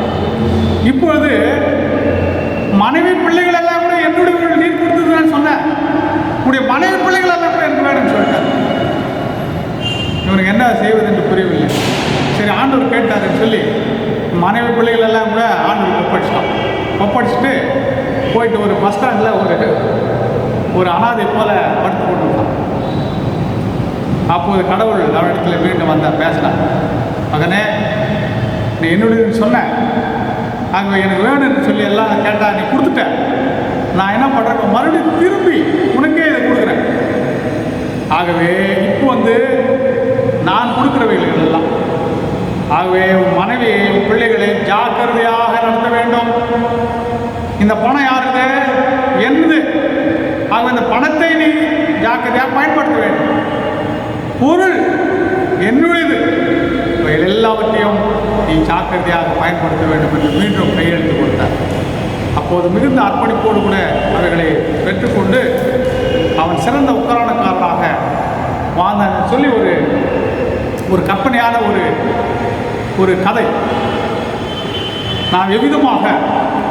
இப்பொழுது மனைவி பிள்ளைகள் எல்லாம் கூட என்னுடைய நீர் கொடுத்ததுன்னு சொன்னேன், உடைய மனைவி பிள்ளைகள் எல்லாம் கூட எனக்கு வேணும்னு சொல்லிட்டார். இவனுக்கு என்ன செய்வது என்று புரியவில்லை. சரி, ஆண்டவர் கேட்டாருன்னு சொல்லி மனைவி பிள்ளைகள் எல்லாம் கூட ஆண்டவருக்கு ஒப்படைச்சிட்டான். ஒப்படைச்சிட்டு போயிட்டு ஒரு பஸ் ஸ்டாண்டில் ஒரு அனாதை போல படுத்து கொண்டு வந்தான். அப்போது கடவுள் அவனிடத்தில் மீண்டும் வந்தார், பேசினார். மகனே, நீ என்னுடைய சொன்ன, ஆகவே எனக்கு வேணும்னு சொல்லி எல்லாம் கேட்டா, நீ கொடுத்துட்ட. நான் என்ன பண்ணுறேன், மறுபடியும் திரும்பி உனக்கே இதை கொடுக்குறேன். ஆகவே இப்போ நான் கொடுக்குறவைகள் எல்லாம், ஆகவே உன் மனைவி உன் பிள்ளைகளை ஜாக்கிரதையாக நடத்த வேண்டும். இந்த பணம் யாருது, என்னது, ஆக இந்த பணத்தை நீ ஜாக்கிரதையாக பயன்படுத்த வேண்டும். பொருள் என்னுடையது, எல்லாவற்றையும் நீ ஜாக்கிரதையாக பயன்படுத்த வேண்டும் என்று மீண்டும் கையெழுத்து கொடுத்தார். அப்போது மிகுந்த அர்ப்பணிப்போடு கூட அவர்களை பெற்றுக்கொண்டு அவன் சிறந்த உக்கரானக்காரனாக வாழ்ந்தான் சொல்லி ஒரு கற்பனையான ஒரு கதை. நாம் எவ்விதமாக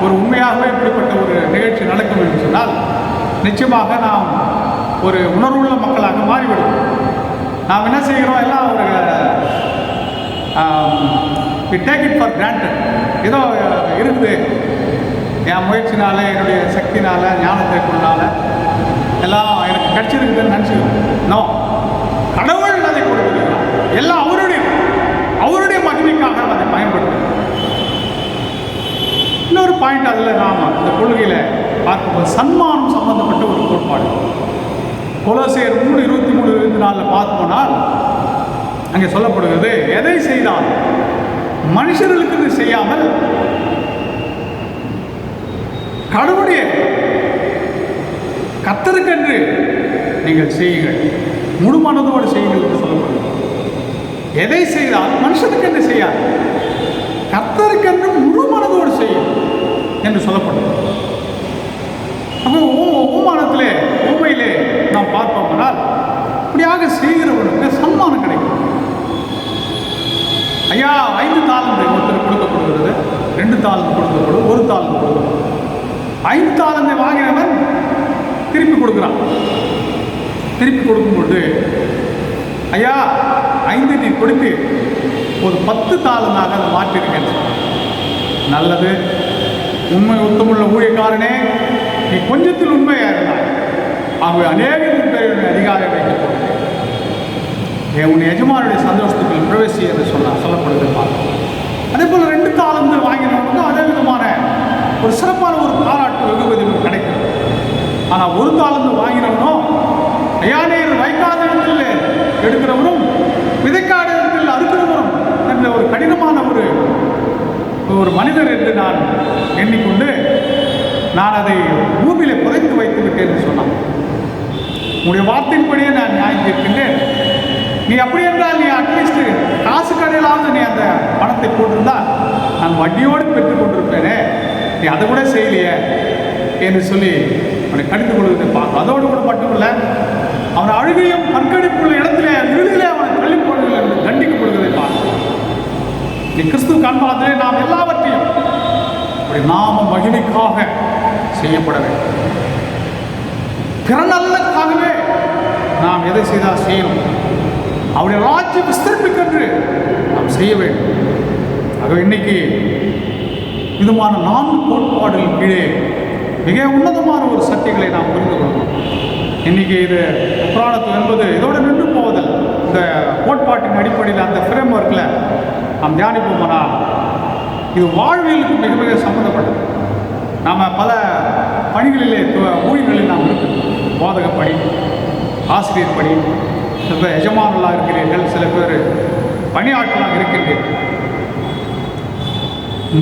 ஒரு உண்மையாகவே இப்படிப்பட்ட ஒரு நிகழ்ச்சி நடக்கும் என்று சொன்னால் நிச்சயமாக நாம் ஒரு உணர்வுள்ள மக்களாக மாறிவிடும். நாம் என்ன செய்கிறோம், எல்லாம் we take it for granted. ஏதோ இருக்குது, என் முயற்சினால, என்னுடைய சக்தினால, ஞானத்தை கொண்டால எல்லாம் எனக்கு கிடைச்சிருக்குதுன்னு நினச்சிக்கிறோம். நோ, கடவுள் அதை கொடுக்கிறார். எல்லாம் அவருடைய மகிமைக்காக அதை பயன்படுத்தும். இன்னொரு பாயிண்ட் அதில் நாம் இந்த கொள்கையில் பார்க்கும்போது சன்மானம் சம்பந்தப்பட்ட ஒரு கோட்பாடு. கொலோசியர் 3:23-24 பார்த்தோம்னால் அங்கே சொல்லப்படுகிறது, எதை செய்தால் மனுஷர்களுக்கு செய்யாமல் கடவுளுடைய கர்த்தருக்கென்று நீங்கள் செய்யுங்கள், முழு மனதோடு செய்யுங்கள் என்று சொல்லப்படுகிறது. எதை செய்தால் மனுஷனுக்கென்று செய்யாது, கர்த்தருக்கென்று முழு மனதோடு செய்யும் என்று சொல்லப்படுகிறது. அப்போ ஓமானத்திலே ஓமையிலே நாம் பார்ப்போம்னால் இப்படியாக செய்கிறவனுக்கு சன்மானம் கிடைக்கும். ஐயா 5 தாலந்து ஒருத்தர் கொடுக்கப்படுகிறது, 2 தாலந்து கொடுக்கப்படும், 1 தாலந்து கொடுக்கப்படும். 5 தாலந்தை வாங்கினவன் திருப்பி கொடுக்குறான். திருப்பி கொடுக்கும்போது, ஐயா 5 நீ கொடுத்து ஒரு 10 தாலந்தாக அதை மாற்றிருக்கேன். நல்லது, உண்மை உத்தமுள்ள ஊழியக்காரனே, நீ கொஞ்சத்தில் உண்மையாக இருந்தாய், ஆகவே அநேக பேருடைய அதிகாரம் வைக்கப் போகிறேன், உன் எஜமானுடைய சந்தோஷத்துக்குள் பிரவேசி என்று சொல்லப்படுது. அதே போல் 2 தாலந்து வாங்கினவங்க அதே விதமான ஒரு சிறப்பான ஒரு பாராட்டு வெகுமதி கிடைக்கிறது. ஆனால் 1 தாலந்து வாங்கினவனும், ஐயா நீர் வைக்காத இடத்தில் எடுக்கிறவரும் விதைக்காத இடத்தில் அறுக்கிறவரும் என்ற ஒரு கடினமான ஒரு மனிதர் என்று நான் எண்ணிக்கொண்டு நான் அதை பூமியில் புதைத்து வைத்து விட்டேன் என்று சொன்னான். உன்னுடைய வார்த்தையின்படியே நான் நியாயம் தீர்க்கின்றேன். நீ அப்படி என்றால் நீ அட்லீஸ்ட் காசு கடையிலாவது நீ அந்த பணத்தை போட்டிருந்தால் நான் வட்டியோடு பெற்றுக் கொண்டிருப்பேனே, நீ அதை கூட செய்யலையே என்று சொல்லி அவனை கடிந்து கொள்வதை பார்க்கும். அதோடு கூட மட்டுமில்லை, அவன் அழுகையும் கண்கணிப்புள்ள இடத்திலே இறுதியிலே அவனை தள்ளி போடுவதில் என்று தண்டிக்கப்படுவதை பார்க்கும். நீ கிறிஸ்துவ காண்பாதிலே நாம் எல்லாவற்றையும் அப்படி நாம மகிமைக்காக செய்யப்பட வேண்டும். பிற நல்லதுக்காகவே நாம் எதை செய்தால் செய்யணும், அவருடைய ராஜ்யம் விஸ்தரிப்புக்கென்று நாம் செய்ய வேண்டும். ஆகவே இன்னைக்கு விதமான 4 கோட்பாடுகள் கீழே மிக உன்னதமான ஒரு சத்தியங்களை நாம் புரிந்து கொள்ளணும். இன்றைக்கி இது புராணத்துவம் என்பது இதோடு நின்று போவதில் இந்த கோட்பாட்டின் அடிப்படையில் அந்த ஃப்ரேம் ஒர்க்கில் நாம் தியானிப்போமானால் இது வாழ்வியலுக்கு மிக மிக சம்மந்தப்பட்டது. நாம் பல பணிகளிலே ஊழியர்களில் நாம் இருக்கிறோம். போதக பணி, ஆசிரியர் பணி, சில பேர் எஜமானர்களாக இருக்கிறீர்கள், சில பேர் பணியாற்றலாக இருக்கின்றீர்கள்,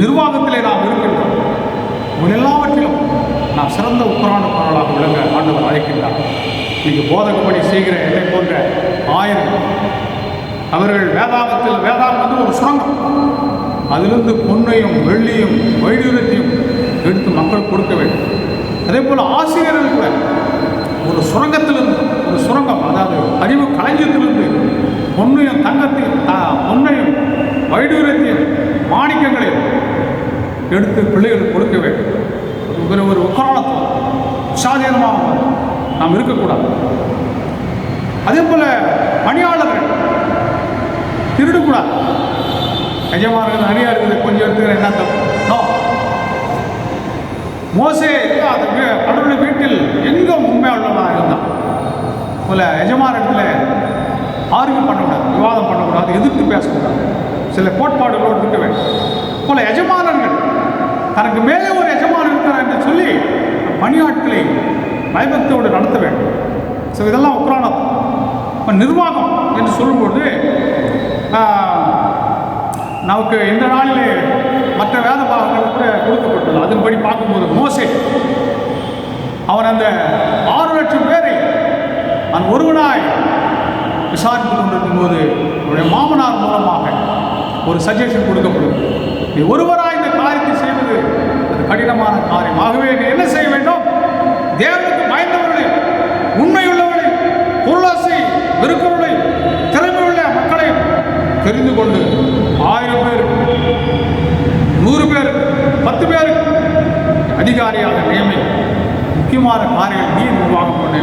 நிர்வாகத்திலே நாம் இருக்கின்றோம். எல்லாவற்றிலும் நாம் சிறந்த உக்கரானவர்களாக விளங்க ஆண்டவர் அழைக்கின்றார். இன்றைக்கு போதக பணி செய்கிற என்னை போன்ற 1000 அவர்கள் வேதாகம் வந்து ஒரு சுரங்கம். அதிலிருந்து பொன்னையும் வெள்ளியும் வைடூரியத்தையும் எடுத்து மக்கள் கொடுக்க வேண்டும். அதே போல் ஆசிரியர்கள் கூட ஒரு சுரங்கத்திலிருந்து, ஒரு சுரங்கம், அதாவது அறிவு களஞ்சியத்திலிருந்து பொன்னையும் பொன்னையும் வைடூரியத்தையும் மாணிக்கங்களையும் எடுத்து பிள்ளைகளுக்கு கொடுக்க வேண்டும். ஒரு உக்கரானத்துவம் சாதீனமாக நாம் இருக்கக்கூடாது. அதே போல் பணியாளர்கள் திருடக்கூடாது. எஜமானர்கள் நிறையா இருக்குது, கொஞ்சம் எடுத்துக்கிற என்ன தப்பு? மோசே அது கடவுளுடைய வீட்டில் எங்கும் உண்மையுள்ளவனாக இருந்தான் போல எஜமானத்தில் ஆர்கியூ பண்ணக்கூடாது, விவாதம் பண்ணக்கூடாது, எதிர்த்து பேசக்கூடாது, சில கோட்பாடுகளோடு இருக்க வேண்டும். போல எஜமானர்கள் தனக்கு மேலே ஒரு எஜமானன் இருக்கிறார் என்று சொல்லி பணியாட்களை பயபக்தியோடு நடத்த வேண்டும். ஸோ இதெல்லாம் உக்ரானம். நிர்வாகம் என்று சொல்லும்போது நமக்கு இந்த நாளிலே மற்ற வேத பாகங்கள் கூட கொடுக்கப்பட்டுள்ளது. அதன்படி பார்க்கும்போது மோசே அவன் அந்த 6 லட்சம் பேரை அவன் ஒருவனாய் விசாரித்து கொண்டிருக்கும் போது அவருடைய மாமனார் மூலமாக ஒரு சஜஷன் கொடுக்கப்படும். நீ ஒருவராய் இந்த காரியத்தை செய்வது அது கடினமான காரியம். ஆகவே நீ என்ன செய்ய வேண்டும்? தேவனுக்கு பயந்தவர்களை, உண்மையுள்ளவர்களை, பொருளாசை வெறுக்கிறவர்களை, திறமையுள்ள மக்களை தெரிந்து கொண்டு 1000 பேர், 100 பேர், 10 பேர் அதிகாரியாக நியமி. முக்கியமான காரியங்கள் நீ நிர்வாகம் பண்ண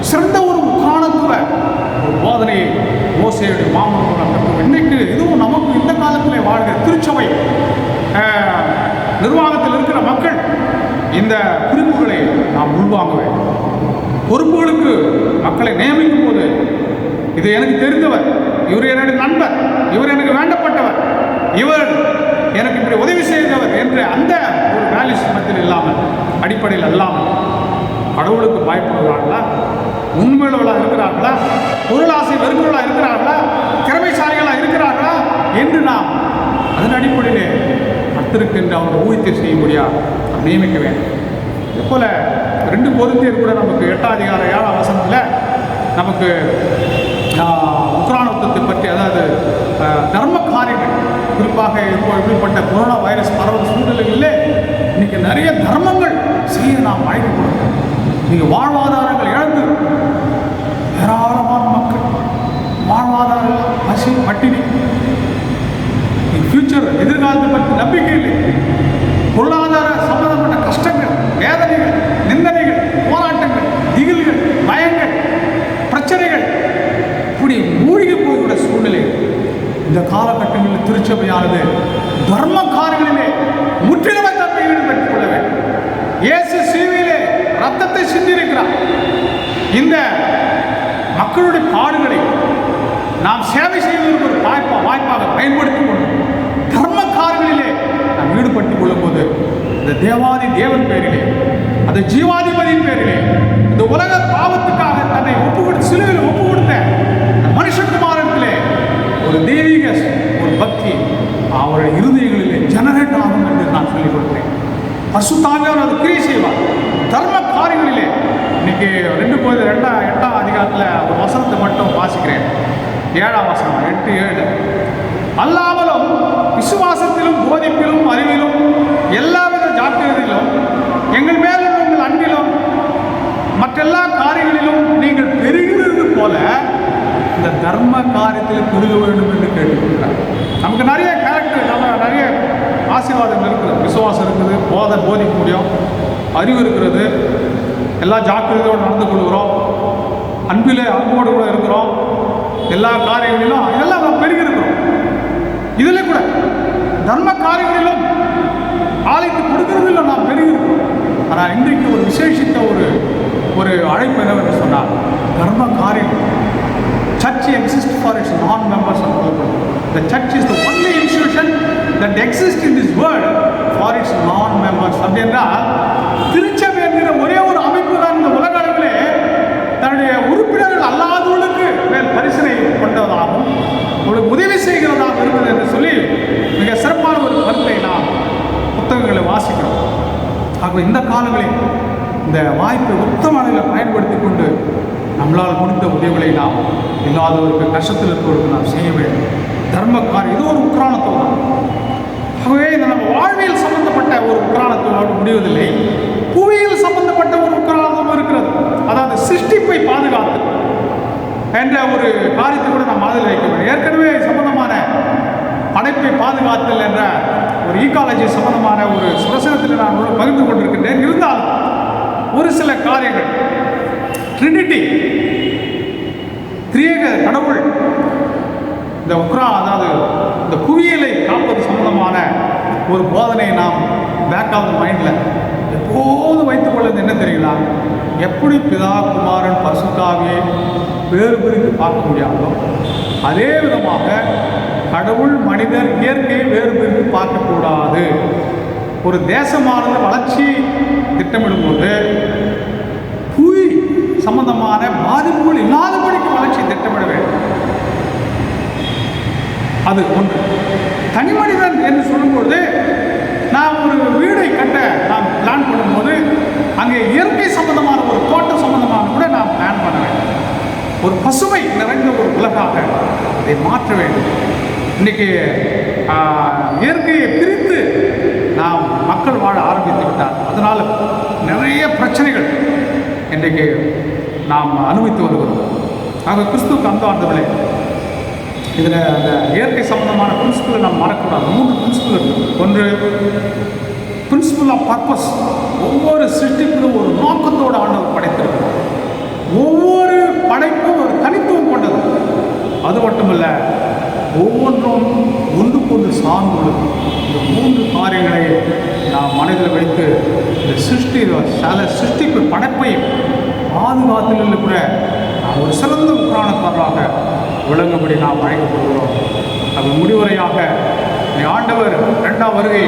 சிறந்த ஒரு உக்காணத்துவ ஒரு போதனையை மோசேயுடைய மாமனார் இன்னைக்கு இதுவும் நமக்கு இந்த காலத்திலே வாழ்கிற திருச்சபை நிர்வாகத்தில் இருக்கிற மக்கள் இந்த குறிப்புகளை நாம் உள்வாங்க வேண்டும். பொறுப்புகளுக்கு மக்களை நியமிக்கும் போது இது எனக்கு தெரிந்தவர், இவர் என்னுடைய நண்பர், இவர் எனக்கு வேண்டப்பட்டவர், இவர் எனக்கு இப்படி உதவி செய்தவர் என்று அந்த ஒரு வேல்யூஸ் மத்தியில் இல்லாமல், அடிப்படையில் அல்லாமல் கடவுளுக்கு பயப்படுகிறார்களா, உண்மையுள்ளவர்களாக இருக்கிறார்களா, பொருளாசை வெறுக்கிறவர்களாக இருக்கிறார்களா, திறமைசாலிகளாக இருக்கிறார்களா என்று நாம் அதன் அடிப்படையிலே கர்த்தருக்கென்று அவர் ஊழியத்தை செய்ய முடியாது நியமிக்க வேண்டும். இது போல 2 கொரிந்தியர் கூட நமக்கு 8ஆம் அதிகாரம் 7ஆம் வசனத்தில் நமக்கு உக்ரானத்துவத்தை பற்றி, அதாவது தர்ம காரியங்கள், குறிப்பாக இப்போ இப்படிப்பட்ட கொரோனா வைரஸ் பரவல் சூழ்நிலைகளிலே இன்னைக்கு நிறைய தர்மங்கள் செய்ய நாம் அழைக்கப்படுகிறோம். நீங்கள் வாழ்வாதாரங்கள் இழந்து ஏராளமான மக்கள் வாழ்வாதாரம் பசி பட்டினி, ஃபியூச்சர் எதிர்காலத்தை பற்றி நம்பிக்கை இல்லை, பொருளாதார சம்பந்தப்பட்ட கஷ்டங்கள், வேதனைகள், நிந்தனைகள், போராட்டங்கள், திகில்கள், பயங்கள், பிரச்சனைகள், இப்படி மூழ்கி போய்விட சூழ்நிலை. இந்த காலகட்டங்களில் திருச்சபையானது தர்ம காரியங்களிலே முற்றிலுமே தன்மை ஈடுபட்டுக் கொள்ள வேண்டும். இயேசு சிலுவையிலே ரத்தத்தை சிந்தியிருக்கிறார். இந்த மக்களுடைய பாடுகளை நாம் சேவை செய்வதற்கு ஒரு வாய்ப்பாக பயன்படுத்திக் கொண்டு தர்ம காரியங்களிலே நாம் ஈடுபட்டுக் கொள்ளும் போது இந்த தேவாதி தேவன் பேரிலே, அந்த ஜீவாதிபதியின் பேரிலே, இந்த உலக பாவத்துக்காக தன்னை சிலுவையில் ஒப்பு கொடுத்த மனுஷகுமாரத்திலே ஒரு தெய்வீக ஒரு பக்தி அவருடைய இருதயங்களிலே ஜெனரேட் ஆகும் என்று நான் சொல்லிக் கொடுத்தேன். பரிசுத்தாவியானவர் அது கிரியை செய்வார் தர்ம காரியங்களிலே. இன்னைக்கு 2 கொரிந்தியர் 8ஆம் அதிகாரத்தில் ஒரு வசனத்தை மட்டும் வாசிக்கிறேன். 7ஆம் வசனம் 8:7. அல்லாமலும் விசுவாசத்திலும் போதிப்பிலும் அறிவிலும் எல்லாவித ஜாக்கிரதையிலும் எங்கள் மேலும் உங்கள் அன்பிலும் மற்றெல்லா காரியங்களிலும் நீங்கள் பெருகிறது போல இந்த தர்ம காரியத்தில் பெருக வேண்டும் என்று கேட்டுக்கொள்கிறார். நமக்கு நிறைய கேரக்டர், நம்ம நிறைய ஆசீர்வாதங்கள் இருக்குது. விசுவாசம் இருக்குது, போதிக்க முடியும், அறிவு இருக்கிறது, எல்லா ஜாக்கிரதையோடு நடந்து கொள்கிறோம், அன்போடு கூட இருக்கிறோம், எல்லா காரியங்களிலும் இதெல்லாம் நம்ம பெருகி இருக்கிறோம். இதில் கூட தர்ம காரியங்களிலும் தாளித்து கொடுக்கறதில்ல நாம் பெருகிருக்கோம். ஆனால் இன்றைக்கு ஒரு விசேஷித்த ஒரு அழைப்பு என்னவென்று சொன்னால், தர்ம காரியம். Church exists for its non-members and people. The church is the only institution that exists in this world for its non-members. அப்படின்னா திருச்சபை என்கிற ஒரே ஒரு அமைப்பு தான் இந்த உலக அளவிலே தன்னுடைய உறுப்பினர்கள் அல்லாதவர்களுக்கு மேல் பரிசனை கொண்டதாகவும் அவளுக்கு உதவி செய்கிறதாக இருந்தது என்று சொல்லி மிக சிறப்பான ஒரு கருத்தை நாம் புத்தகங்களை வாசிக்கிறோம். ஆகவே இந்த காலங்களில் இந்த வாய்ப்பை உத்தம அளவில் பயன்படுத்தி கொண்டு நம்மளால் முடிந்த உதவிகளை நாம் இல்லாதவருக்கு கஷ்டத்தில் இருக்கிறவருக்கு நாம் செய்ய வேண்டும். தர்மக்காரர் இது ஒரு உக்ரானத்துவம் தான். ஆகவே இந்த நம்ம வாழ்வியல் சம்பந்தப்பட்ட ஒரு உக்ரானத்துவம் முடிவதில்லை, புவியியல் சம்பந்தப்பட்ட ஒரு உக்ரானத்துவம் இருக்கிறது. அதாவது சிருஷ்டிப்பை பாதுகாத்து என்ற ஒரு காரியத்தை கூட நாம் மனதில் வைக்க வேண்டும். ஏற்கனவே சம்பந்தமான படைப்பை பாதுகாத்தல் என்ற ஒரு ஈகாலஜி சம்பந்தமான ஒரு சுரசனத்தில் நான் பகிர்ந்து கொண்டிருக்கின்றேன். இருந்தாலும் ஒரு சில காரியங்கள் ட்ரினிட்டி, திரியேக கடவுள், இந்த அதாவது இந்த புவியியலை காப்பது சம்பந்தமான ஒரு போதனையை நாம் பேக் ஆஃப் த மைண்டில் எப்போதும் வைத்துக் கொள்வது என்ன தெரியுங்களா? எப்படி பிதா குமாரன் பரிசுத்தாவியை வேறு பிரித்து பார்க்க முடியாதோ அதே விதமாக கடவுள் மனிதர் இயற்கையை வேறு பிரித்து பார்க்கக்கூடாது. ஒரு தேசமானது வளர்ச்சி திட்டமிடும்போது புவி சம்பந்தமான பாதிப்புகள் இல்லாதபடிக்கு வளர்ச்சி திட்டமிட வேண்டும். அது ஒன்று. தனி மனிதன் என்று சொல்லும்பொழுது நாம் ஒரு வீடை கட்ட நாம் பிளான் பண்ணும்போது அங்கே இயற்கை சம்பந்தமான ஒரு தோட்டம் சம்பந்தமான கூட நாம் பிளான் பண்ண வேண்டும். ஒரு பசுமை நிறைந்த ஒரு உலகாக அதை மாற்ற வேண்டும். இன்னைக்கு இயற்கையை பிரித்து நாம் மக்கள் வாழ ஆரம்பித்து விட்டார். அதனால் நிறைய பிரச்சனைகள் இன்றைக்கு நாம் அனுபவித்து வருகிறோம். ஆக கிறிஸ்துவுக்கு அந்த ஆண்டவர்களே, இதில் அந்த இயற்கை சம்பந்தமான பிரின்சிபலை நாம் மறக்கூடாது. 3 பிரின்சிபல் இருக்குது. ஒன்று, பிரின்சிபல் ஆஃப் பர்பஸ். ஒவ்வொரு சிருஷ்டிப்பிலும் ஒரு நோக்கத்தோடு ஆண்டவர் படைத்திருக்கிறார். ஒவ்வொரு படைப்பும் ஒரு தனித்துவம் கொண்டது. அது மட்டுமல்ல, ஒவ்வொன்றும் ஒன்றுக்கொன்று சார்ந்துள்ளது. இந்த 3 காரியங்களை நாம் மனதில் வைத்து இந்த சிருஷ்டிப்பு படைப்பை பாதுகாத்தலில் கூட நாம் ஒரு சிறந்த உக்ரானக்காரராக விளங்கும்படி நாம் அழைக்கப்படுகிறோம். அது முடிவுரையாக ஆண்டவர் 2ஆம் வருகை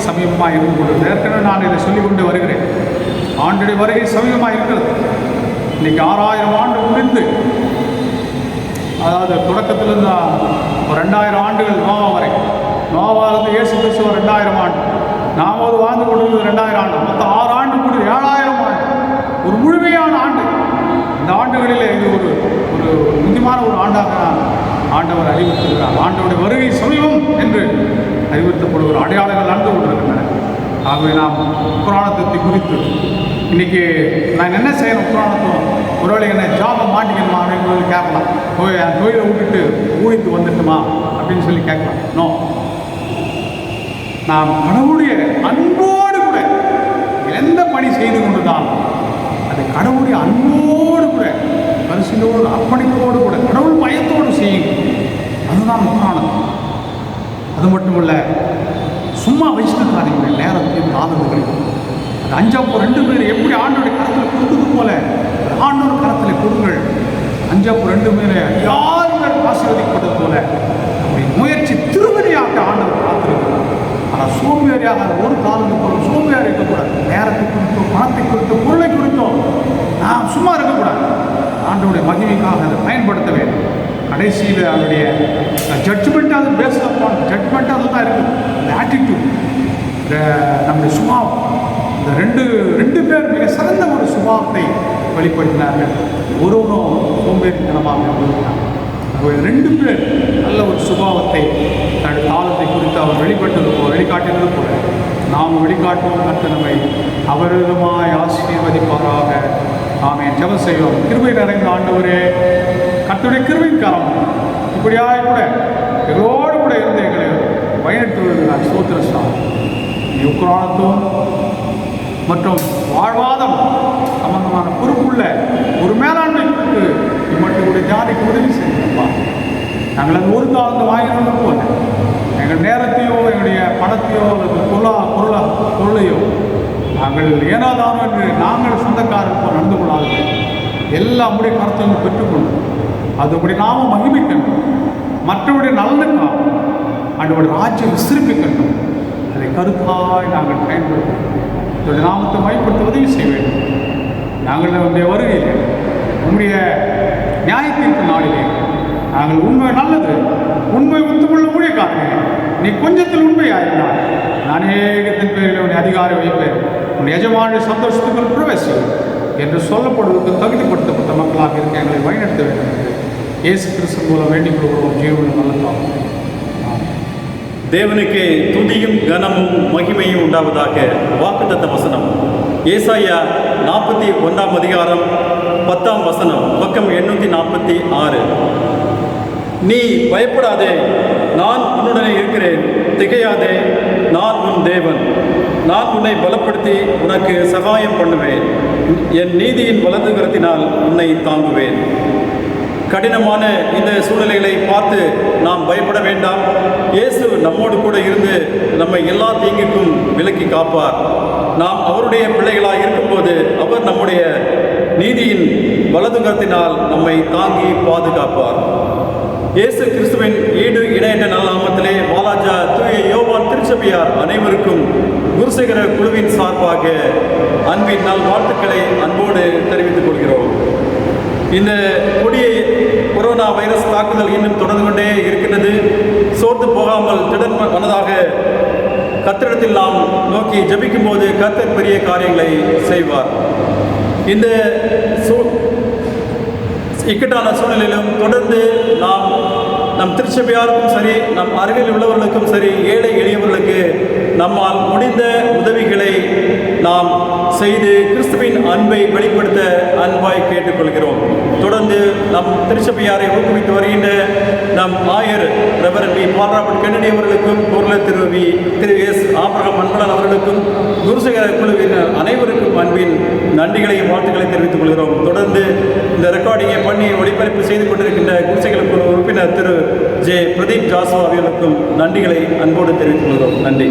சமீபமாக இருந்து கொண்டு, ஏற்கனவே நான் இதை சொல்லிக்கொண்டு வருகிறேன். ஆண்டுடைய வருகை சமீபமாக இருக்கிறது. இன்றைக்கி 6000 ஆண்டு முடிந்து, அதாவது தொடக்கத்திலிருந்து ஒரு 2000 ஆண்டுகள் நோவா வரை. நோவாவிலிருந்து இயேசு கிறிஸ்துவ 2000 ஆண்டு, நாம் ஒரு வாழ்ந்து கொண்டிருந்தது 2000 ஆண்டு, மொத்தம் 6 ஆண்டு முடிவு 7000 ஆண்டு, ஒரு முழுமையான ஆண்டு. இந்த ஆண்டுகளில் இது ஒரு முக்கியமான ஒரு ஆண்டாக ஆண்டவர் அறிவித்திருக்கிறார். ஆண்டவருடைய வருகை சமீபம் என்று அறிவுறுத்தப்படுகிற அடையாளங்கள் நடந்து கொண்டிருக்கின்றன. ஆகவே நாம் புராணத்தை குறித்து இன்றைக்கி நான் என்ன செய்யணும்? புராணத்துவம் ஒருவேளை என்ன ஜாபை மாட்டிக்கணுமா அப்படின்னு கேட்கலாம். என் தொழிலை விட்டுட்டு ஊழிக்கு வந்துட்டுமா அப்படின்னு சொல்லி கேட்கலாம். நோ, நாம் கடவுளுடைய அன்போடு கூட எந்த பணி செய்து கொண்டுதான் அது கடவுளுடைய அன்போடு கூட, பரிசுகளோடு, அர்ப்பணிப்போடு கூட, கடவுள் பயத்தோடு செய்யும். அதுதான் புராணம். அது மட்டுமல்ல, சும்மா வச்சுருக்காதீங்க நேரத்தையும் காலங்களையும். அது 5 பேர் எப்படி ஆண்டோடைய கரத்தில் கொடுத்தது போல ஆண்டோட கரத்தில் கொடுங்கள். 5 பேரை யாரும் ஆசீர்வதிக்கப்பட்டது போல அப்படி முயற்சி திருமதியாக ஆண்டவர் காத்திருக்கிறார். ஆனால் சோம்பேறியாக ஒரு காலத்துக்கு போல சோம்பேறியாக இருக்கக்கூடாது. நேரத்தை குறித்தோ, பணத்தை குறித்தோ, பொருளை குறித்தோ நாம் சும்மா இருக்கக்கூடாது. ஆண்டோடைய மகிமைக்காக அதை பயன்படுத்த வேண்டும். கடைசியில் அவருடைய ஜட்ஜ்மெண்ட், அது பேஸ்ட் அப்பான் ஜட்ஜ்மெண்ட், அது தான் இருக்குது. இந்த ஆட்டிடியூட், இந்த நம்முடைய சுபாவம், இந்த ரெண்டு பேர் மிக சிறந்த ஒரு சுபாவத்தை வெளிப்படுத்தினார்கள். ஒருவரும் சோம்பேறித்தனமாக இருந்தார். 2 பேர் நல்ல ஒரு சுபாவத்தை, தன் காலத்தை குறித்து அவர் வெளிக்காட்டினது போல நாம் வெளிக்காட்டுவோம். கர்த்தர் நம்மை அவரிதமாய் ஆசீர்வதிப்பாராக. நாம் ஜெபம் செய்வோம். கிருபை நிறைந்த ஆண்டவரே, கர்த்தருடைய கிருபையின் காலம் இப்படியாக கூட எங்களோடு கூட இருந்து எங்களை பயணித்துவதற்கு ஸ்தோத்திரம். உக்ரானத்துவம் மற்றும் வாழ்வாதம் சம்பந்தமான பொறுப்புள்ள ஒரு மேலாண்மை குறித்து இம்மட்டுடைய ஜாதிக்கு உதவி செய்யப்பா. நாங்கள் அது ஒரு காலத்தை வாங்கினது போல எங்கள் நேரத்தையோ எங்களுடைய பணத்தையோ அல்லது பொருளையோ நாங்கள் ஏனாதானோ என்று நாங்கள் சொந்தக்காரர் போல் நடந்து கொள்ளாதது எல்லாம் உடைய கருத்தையும் பெற்றுக்கொண்டு அதுபடி நாம மகிமைக்கணும், மற்றவருடைய நலனுக்காக அன்றைய ராஜ்யம் விசிறிப்பிக்கணும். அதை கருத்தாய் நாங்கள் பயன்படுத்தணும். இதோடைய நாமத்தை மைப்படுத்த உதவி செய்ய வேண்டும். நாங்கள் நம்முடைய வருகையிலே நம்முடைய நியாயத்தீர்ப்பு நாளிலே நாங்கள் உண்மை நல்லது உண்மை ஒத்துக்கொள்ள ஊழியக்காரனே, நீ கொஞ்சத்தில் உண்மையாயிருந்தால் நான் அநேகத்தின் பேரில் உன்னை அதிகாரம் வைப்பேன், உன் எஜமான சந்தோஷத்துக்குள் பிரவேசி என்று சொல்லப்படுவதற்கு தகுதிப்படுத்தப்பட்ட மக்களாக இருக்க எங்களை வழிநடத்த வேண்டும் என்று இயேசு கிறிஸ்து மூலம் வேண்டிக் கொள்கிறோம். ஜீவனும் நல்லதாகும். தேவனுக்கு துதியும் கனமும் மகிமையும் உண்டாவதாக. வாக்குத்தத்த வசனம் ஏசாயா 41 அதிகாரம் 10 வசனம், பக்கம் 846. நீ பயப்படாதே, நான் உன்னுடனே இருக்கிறேன், திகையாதே, நான் உன் தேவன், நான் உன்னை பலப்படுத்தி உனக்கு சகாயம் பண்ணுவேன், என் நீதியின் வலது கரத்தினால் உன்னை தாங்குவேன். கடினமான இந்த சூழ்நிலைகளை பார்த்து நாம் பயப்பட வேண்டாம். இயேசு நம்மோடு கூட இருந்து நம்மை எல்லா தீங்குக்கும் விலக்கி காப்பார். நாம் அவருடைய பிள்ளைகளாக இருக்கும்போது அவர் நம்முடைய நீதியின் வலது கரத்தினால் நம்மை தாங்கி பாதுகாப்பார். இயேசு கிறிஸ்துவின் ஈடு இணையற்ற நல்லாமத்திலே வாலாஜா தூய யோவான் திருச்சபையார் அனைவருக்கும் குருசேகர குழுவின் சார்பாக அன்பின் நல் வாழ்த்துக்களை அன்போடு தெரிவித்துக் கொள்கிறோம். இந்த கொடிய கொரோனா வைரஸ் தாக்குதல் இன்னும் தொடர்ந்து கொண்டே இருக்கின்றது. சோர்ந்து போகாமல் திடன் மனதாக கர்த்தரிடத்தில் நாம் நோக்கி ஜபிக்கும் போது கர்த்தர் பெரிய காரியங்களை செய்வார். இந்த இக்கட்டான சூழ்நிலையிலும் தொடர்ந்து நாம் நம் திருச்சபையாருக்கும் சரி, நம் அருகில் உள்ளவர்களுக்கும் சரி, ஏழை எளியவர்களுக்கு நம்மால் முடிந்த உதவிகளை நாம் செய்து கிறிஸ்துவின் அன்பை வெளிப்படுத்த அன்பாய் கேட்டுக்கொள்கிறோம். தொடர்ந்து நம் திருச்சபையாரை ஊக்குவித்து வருகின்ற நம் ஆயர் ரெவரண்ட் வி. பால்ராபர்ட் கென்னடி அவர்களுக்கும், பொருளர் திரு எஸ். ஆபிரகாம் அன்பழகன் அவர்களுக்கும், குருசேகர குழுவினர் அனைவருக்கும் அன்பின் நன்றிகளையும் வாழ்த்துக்களை தெரிவித்துக் கொள்கிறோம். தொடர்ந்து இந்த ரெக்கார்டிங்கை பண்ணி ஒளிபரப்பு செய்து கொண்டிருக்கின்ற குருசேகர குழு உறுப்பினர் திரு ஜே. பிரதீப் ஜாஸ்வா அவர்களுக்கும் நன்றிகளை அன்போடு தெரிவித்துக் கொள்கிறோம். நன்றி.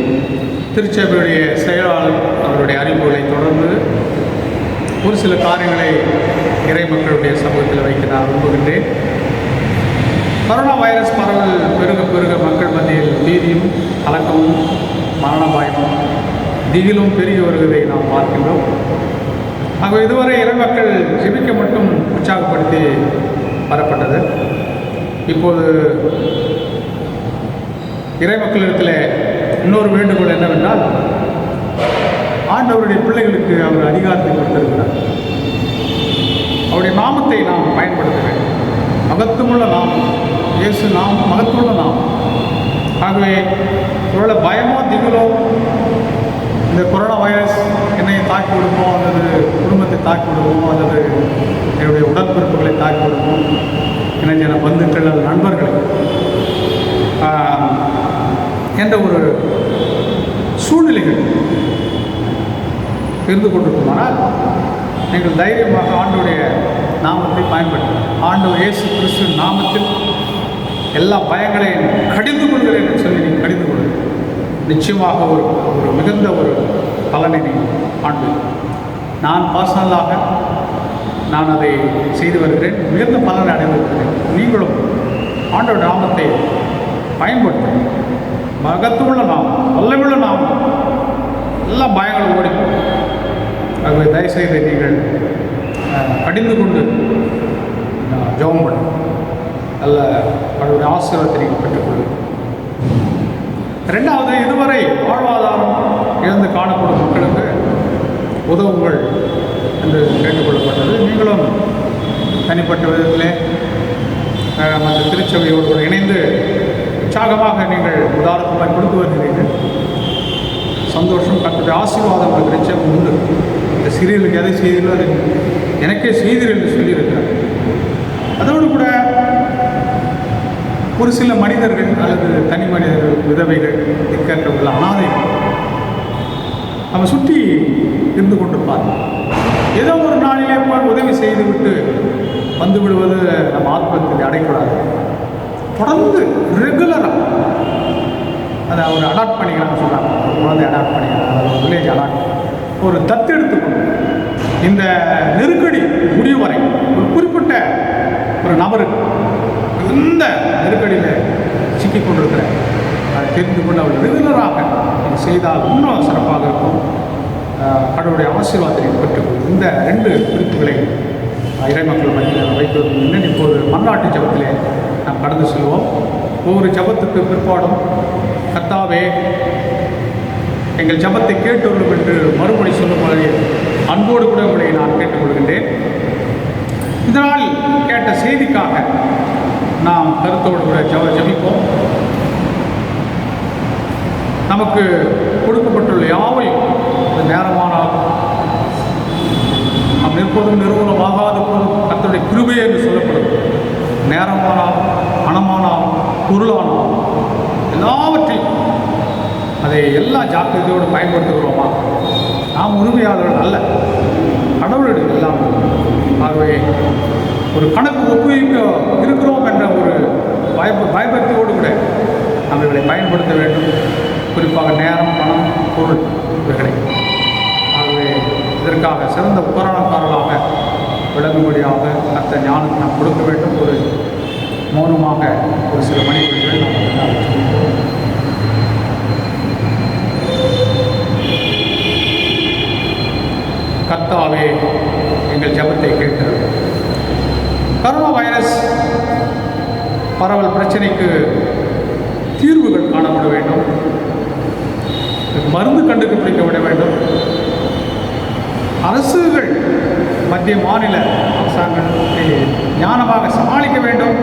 திருச்சபையுடைய செயலாளர் அவருடைய அறிவுகளை தொடர்ந்து ஒரு சில காரியங்களை இறை மக்களுடைய சமூகத்தில் வைக்க நான் விரும்புகின்றேன். கொரோனா வைரஸ் பரவல் பெருக பெருக மக்கள் மத்தியில் பீதியும் கலக்கமும் மரண பயமும் திகிலும் பெருகி வருவதை நாம் பார்க்கின்றோம். ஆக இதுவரை இறை மக்கள் ஜெபிக்க மட்டும் உற்சாகப்படுத்தி வரப்பட்டது. இப்போது இறை மக்களிடத்தில் இன்னொரு வேண்டுகோள் என்னவென்றால், ஆண்டவருடைய பிள்ளைகளுக்கு அவர் அதிகாரத்தை கொடுத்திருக்கிறார். அவருடைய நாமத்தை நாம் பயன்படுத்த வேண்டும். மகத்துவமுள்ள நாமம், இயேசு நாமம் மகத்துவமுள்ள நாமம். ஆகவே ஒருவேளை பயமோ திகிலோ இந்த கொரோனா வைரஸ் என்னை தாக்கி விடுமோ, அல்லது குடும்பத்தை தாக்கி விடுமோ, அல்லது என்னுடைய உடற்பிறப்புகளை தாக்கி விடுமோ, எனக்கு பந்துக்கள் அல்லது நண்பர்கள் என்ற ஒரு சூழ்நிலைகள் இருந்து கொண்டிருக்குமானால் நீங்கள் தைரியமாக ஆண்டவருடைய நாமத்தை பயன்படுத்த, ஆண்டவர் இயேசு கிறிஸ்து நாமத்தில் எல்லா பயங்களையும் கடிந்து கொள்கிறேன் என்று சொல்லி நீங்கள் கடிந்து கொள்கிறேன். நிச்சயமாக ஒரு மிகுந்த ஒரு பலனை நீங்கள் காண்பீர்கள். நான் பர்சனலாக நான் அதை செய்து வருகிறேன், மிகுந்த பலனை அடைந்திருக்கிறேன். நீங்களும் ஆண்டவர் நாமத்தை பயன்படுத்த, மகத்துவமுள்ள நாமம், வல்லமையுள்ள நாமம், எல்லா பயங்களும் ஓடிப்போம். ஆகவே தயவுசெய்து நீங்கள் கடிந்து கொண்டு ஜெபம் பண்ணும், நல்ல அவருடைய ஆசீர்வாதத்தை நீங்கள் பெற்றுக்கொள்ளுங்கள். ரெண்டாவது, இதுவரை வாழ்வாதாரம் இழந்து காணப்படும் மக்களுக்கு உதவுங்கள் என்று கேட்டுக்கொள்ளப்பட்டது. நீங்களும் தனிப்பட்ட விதத்திலே மற்ற திருச்சபையோடு கூட இணைந்து உற்சாகமாக நீங்கள் உதாரணமாக கொடுத்து வருகிறீர்கள். சந்தோஷம். கர்த்தருடைய ஆசீர்வாதம் உங்களுக்கு நிச்சயம் உண்டு. இந்த சிறியர்களுக்கு எதை செய்தீர்களோ அதை எனக்கே செய்தீர்கள் என்று சொல்லியிருக்கிறார். அதோடு கூட ஒரு சில மனிதர்கள் அல்லது தனி மனிதர்கள், விதவைகள், திக்கற்றவர்கள், அனாதைகள் நம்ம சுற்றி இருந்து கொண்டிருப்பார். ஏதோ ஒரு நாளிலே போய் உதவி செய்துவிட்டு வந்து விடுவது நம்ம ஆத்மத்தை அடைக்கூடாது. தொடர்ந்து ரெகுலராக அதை ஒரு அடாப்ட் பண்ணிக்கிறான்னு சொல்கிறாங்க. குழந்தை அடாப்ட் பண்ணிக்கிறாங்க, அதை ஒரு வில்லேஜ் அடாப்ட் ஒரு தத்தெடுத்துக்கொண்டு இந்த நெருக்கடி முடிவு வரை ஒரு குறிப்பிட்ட ஒரு நபருக்கு இந்த நெருக்கடியில் சிக்கிக் கொண்டிருக்கிற அதை தெரிந்து கொண்டு அவர் ரெகுலராக இது செய்தால் இன்னும் சிறப்பாக இருக்கும். கடவுளுடைய ஆசீர்வாதத்தை பெற்றுக்கொள்ளும். இந்த 2 குறிப்புகளை இறைமக்கள் மத்தியில் வைப்பதற்கு முன்னே இப்போது மன்றாட்டு ஜபத்திலே நாம் கடந்து செல்வோம். ஒவ்வொரு ஜபத்துக்கு பிற்பாடும் கர்த்தாவே எங்கள் ஜபத்தை கேட்டுள்ளோம் என்று மறுபடி சொல்லும் பொழுது அன்போடு கூட உங்களை நான் கேட்டுக்கொள்கின்றேன். இதனால் கேட்ட செய்திக்காக நாம் கருத்தோடு கூட ஜபிப்போம். நமக்கு கொடுக்கப்பட்டுள்ள யாவையும் நேரமானால் நாம் நிற்பதும் நிறுவனமாகாத போதும் கர்த்தருடைய கிருபை என்று சொல்லப்படும். நேரமானால், பணமானால், பொருளானால் எல்லாவற்றையும் அதை எல்லா ஜாக்கிரதையோடு பயன்படுத்துகிறோமா? நாம் உரிமையாளர்கள் அல்ல, கடவுளுடைய எல்லாம். ஆகவே ஒரு கணக்கு ஒப்புவிக்க இருக்கிறோம் என்ற ஒரு பயபக்தியோடு கூட நாம் இவர்களை பயன்படுத்த வேண்டும். குறிப்பாக நேரம், பணம், பொருள் இவைகளை. ஆகவே இதற்காக சிறந்த உபகரணக்காரர்களாக விளங்கும்படியாக அந்த ஞானத்தை நாம் கொடுக்க வேண்டும். ஒரு மௌனமாக ஒரு சில மணிகள் நாம் கர்த்தாவே எங்கள் ஜபத்தை கேட்டது. கரோனா வைரஸ் பரவல் பிரச்சனைக்கு தீர்வுகள் காணப்பட வேண்டும். மருந்து கண்டுபிடிக்கப்பட வேண்டும். அரசுகள் மத்திய மாநில அரசாங்கத்தை ஞானமாக சமாளிக்க வேண்டும்.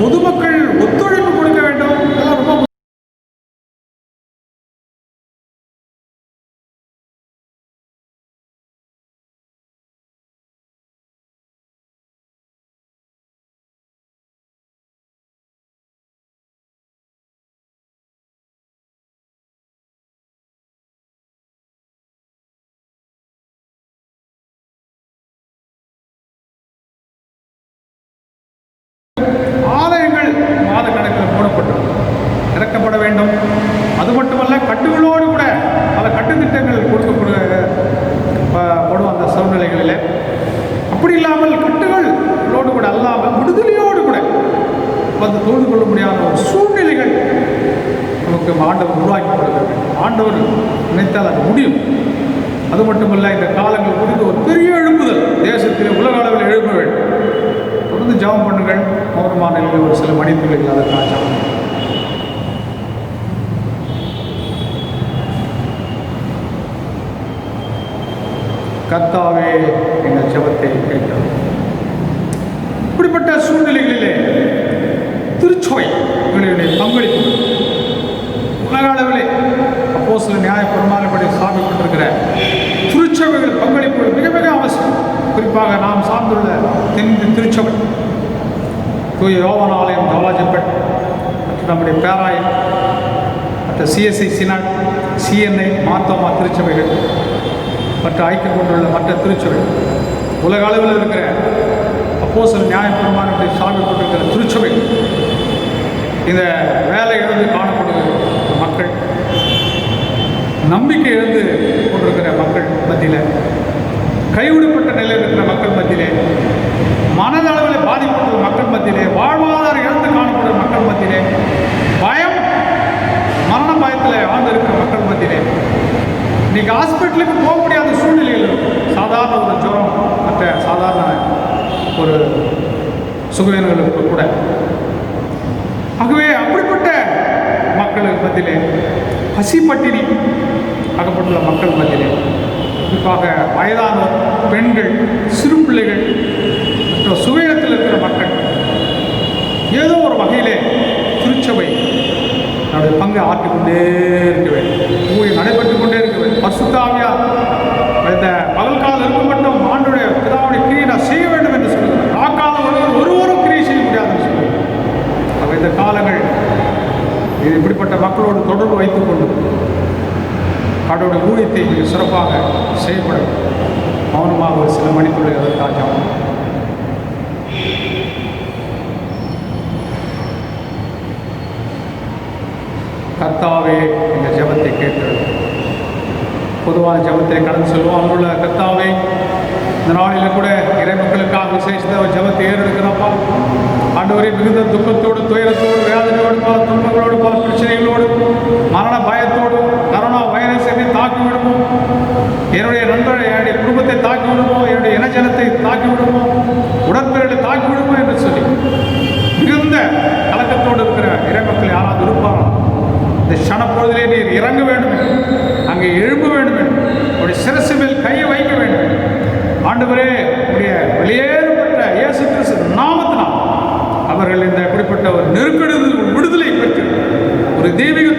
பொதுமக்கள் ஒத்துழைப்பு கொடுக்க வேண்டும். இதெல்லாம் ரொம்ப ஆலயங்கள் மாத கணக்கில் மூடப்பட்டது திறக்கப்பட வேண்டும். அது மட்டுமல்ல, கட்டுகளோடு கூட பல கட்டுத்திட்டங்கள் கொடுக்கப்படும் அந்த சூழ்நிலைகளில். அப்படி இல்லாமல் கட்டுகளோடு கூட அல்லாமல் விடுதலையோடு கூட வந்து தொழுது கொள்ள முடியாத ஒரு சூழ்நிலைகள் நமக்கு ஆண்டவர் உருவாக்கி கொடுக்க வேண்டும். ஆண்டவர் நினைத்தால் அது முடியும். அது மட்டுமல்ல, இந்த காலங்கள் குறித்து ஒரு பெரிய எழுப்புதல் தேசத்தில் உலக அளவில் எழுப்ப வேண்டும். தொடர்ந்து ஜெபம் பண்ணுங்கள். மௌனமான நிலையில் ஒரு சில மணித்துளிகள் அதற்காக ஜெபம். கர்த்தாவே எங்கள் ஜெபத்தை கேட்டோம். இப்படிப்பட்ட சூழ்நிலைகளிலே திருச்சபைகளுடைய பங்களிப்பு உலக அளவிலே அப்போஸ்தல நியாய பிரமாணப்படி ஸ்தாபிக்கப்பட்டிருக்கிற திருச்சபைகள் பங்களிப்பு மிக மிக அவசியம். குறிப்பாக நாம் சார்ந்துள்ள தென் திருச்சபை, தூய யோவான் ஆலயம் தவலாஜப்பட், மற்றும் நம்முடைய பேராயம், மற்ற சிஎஸ்ஐ சினாட், சிஎன்ஐ, மார்த்தோமா திருச்சபைகள், மற்ற ஐக்கியம் கொண்டுள்ள மற்ற திருச்சபை, உலக அளவில் இருக்கிற அப்போஸ்தல நியாய பிரமாணப்படி ஸ்தாபிக்கப்பட்டிருக்கிற திருச்சபை, இந்த வேலை இழந்து காணப்படுகிற மக்கள், நம்பிக்கை இழந்து கொண்டிருக்கிற மக்கள் மத்தியில், கைவிடப்பட்ட நிலையில் இருக்கிற மக்கள் மத்தியிலே, மனதளவில் பாதிக்கப்பட்ட மக்கள் மத்தியிலே, வாழ்வாதாரம் இழந்து காணப்படுகிற மக்கள் மத்தியிலே, பயம், மரண பயத்தில் ஆழ்ந்து இருக்கிற மக்கள் மத்தியிலே, இன்றைக்கி ஹாஸ்பிட்டலுக்கு போக முடியாத சூழ்நிலையில் சாதாரண ஒரு ஜுரம், மற்ற சாதாரண ஒரு சுகவீனங்களுக்கு கூட. ஆகவே அப்படிப்பட்ட மக்களுக்கு மத்தியிலே, பசி பட்டினி அகப்பட்டுள்ள மக்கள் மத்தியிலே, குறிப்பாக வயதானோர், பெண்கள், சிறு பிள்ளைகள் மற்றும் சுவேகத்தில் இருக்கிற மக்கள், ஏதோ ஒரு வகையிலே திருச்சபை நம்முடைய பங்கு ஆற்றிக்கொண்டே இருக்க வேண்டும். ஊழியம் நடைபெற்று கொண்டே இருக்க வேண்டும். பரிசுத்த ஆவியார் இந்த பகல்காலம் இருக்கும் மட்டும் ஆண்டுடைய பிதாவுடைய கிரியை நான் செய்ய வேண்டும் என்று சொல்லுங்கள். ராக்காலம் ஒருவரும் கிரியை செய்ய முடியாதுன்னு சொல்லுங்கள். அப்போ இந்த காலங்கள் இது இப்படிப்பட்ட மக்களோடு தொடர்பு வைத்துக்கொண்டு கடவுளுடைய ஊழியத்தை மிக சிறப்பாக செய்யப்படும். மௌனமாக ஒரு சில மணித்துறை அதற்காக கர்த்தாவே எங்கள் ஜெபத்தை கேட்கிறது. பொதுவான ஜெபத்தை கடந்து சொல்லுவோம். அங்குள்ள கர்த்தாவே, இந்த நாளில் கூட இறை மக்களுக்காக விசேஷித்த ஒரு ஜெபத்தை ஏறெடுக்கிறப்பா. ஆண்டவரே, மிகுந்த துக்கத்தோடு, துயரத்தோடு, வேதனையோடு, பல துன்பங்களோடு, பல பிரச்சனைகளோடு, மரண பயத்தோடு, கரோனா வைரஸ் என்னை தாக்கி விடுமோ, என்னுடைய நண்பரை, என்னுடைய குடும்பத்தை தாக்கி விடுமோ, என்னுடைய இனஜனத்தை தாக்கி விடுமோ, உடற்பிறலை தாக்கி விடுமோ என்று சொல்லி மிகுந்த கலக்கத்தோடு இருக்கிற இறை மக்கள் யாராவது இருப்பாரா? இந்த சனப்பொழுதிலே நீர் இறங்க வேண்டும், அங்கே எழும்ப வேண்டும், உடைய சிரசு மேல் கையை வைக்க வேண்டும். ஆண்டவரே, உடைய வெளியேறப்பட்ட இயேசு கிறிஸ்து நாமத்தினால் அவர்கள் இந்த இப்படிப்பட்ட ஒரு நெருக்கடியில் விடுதலை பெற்று ஒரு தெய்வீக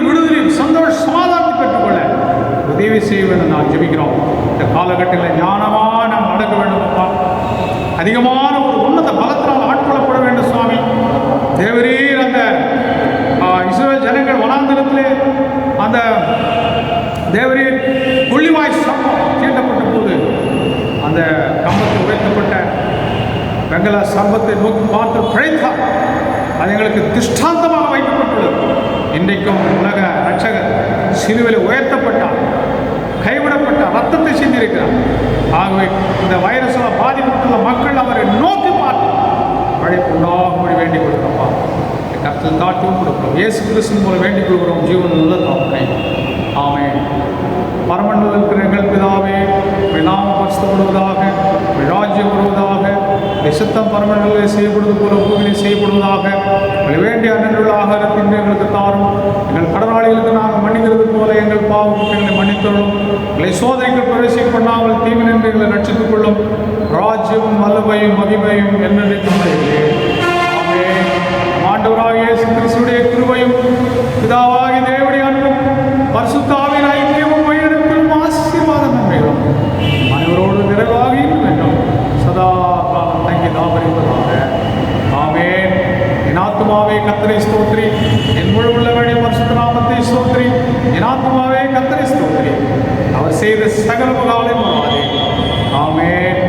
விடுதலையும் சந்தோஷ சமாதானத்தை பெற்றுக்கொள்ள உதவி செய்ய வேண்டும். நான் ஜெபிக்கிறோம். இந்த காலகட்டத்தில் ஞானமாக நாம் நடக்க வேண்டும் அப்பா. அதிகமான ஒரு உன்னத பலத்தினால் ஆட்கொள்ளப்பட வேண்டும் சுவாமி. தேவரீர் அந்த இஸ்ரவேல் ஜனங்கள் வனாந்தரத்திலே அந்த தேவரீர் கொள்ளிவாய் சர்ப்பம் தீண்டப்பட்ட போது அந்த கம்பத்தில் உயர்த்தப்பட்ட வெங்கல சர்ப்பத்தை நோக்கி பார்த்து பிழைத்தார். அது எங்களுக்கு திஷ்டாந்தமாக வைக்கப்பட்டுள்ளது. இன்றைக்கும் உலக ரட்சகர் சிலுவையில் உயர்த்தப்பட்டார், கைவிடப்பட்டார், ரத்தத்தை சிந்திருக்கிறார். ஆகவே இந்த வைரஸால் பாதிக்கப்பட்டுள்ள மக்கள் அவரை நோக்கி பார்த்து பழைப்பு உண்டாகும்படி வேண்டிக் கொள்கிறோம். கருத்தில் தாட்டும் கொடுக்கிறோம். இயேசு கிறிஸ்து மூலம் வேண்டிக் கொள்கிறோம். ஜீவன் உள்ள தாக்கை. ஆமென். பரமண்டல இருக்கிற எங்கள் பிதாவே, நாமம் பரிசுத்தப்படுவதாக, ராஜ்யம் வருவதாக, சித்தம் பரமண்டலில் செய்யப்படுவது போல பூமியில் செய்யப்படுவதாக. வேண்டிய அன்றைய ஆகாரத்தின் எங்களுக்கு தாரும். எங்கள் கடனாளிகளுக்கு நாங்கள் மன்னிக்கிறது போல எங்கள் பாவம் எங்களை மன்னித்தொள்ளும். எங்களை சோதனைக்கு பிரவேசிக்க பண்ணாமல் தீவிர எங்களை ரட்சித்துக் கொள்ளும். ராஜ்யமும் வல்லமையும் மகிமையும் என்னென்றைக்கும் ஆமென். ஆண்டவராகிய இயேசு கிறிஸ்துவின் கிருபையும் பிதாவாகிய தேவனுடைய அன்பும் பரிசுத்த ஆவியின் ஐக்கியமும் வழிநடத்தலும் ஆசீர்வாதம் நன்மைகளும் அனைவரோடு நிறைவாக வேண்டும் சதா காலம் தங்கி தாபரிப்பதாக. ஆமென். என் ஆத்துமாவே கர்த்தரை ஸ்தோத்திரி, என் முழு உள்ளவனே பரிசுத்த நாமத்தை ஸ்தோத்திரி. என் ஆத்துமாவே கர்த்தரை ஸ்தோத்திரி, அவர் செய்த சகல உபகாரங்களையும் மறவாதே. ஆமென்.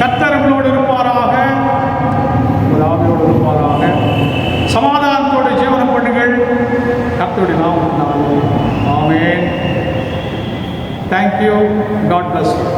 கர்த்தர் உங்களோடு இருப்பாராக, ஆவியோடு இருப்பாராக. சமாதானத்தோடு ஜீவனம் பண்ணுங்கள். கர்த்தருடைய நாமத்தினாலே. ஆமென். Thank you. God bless you.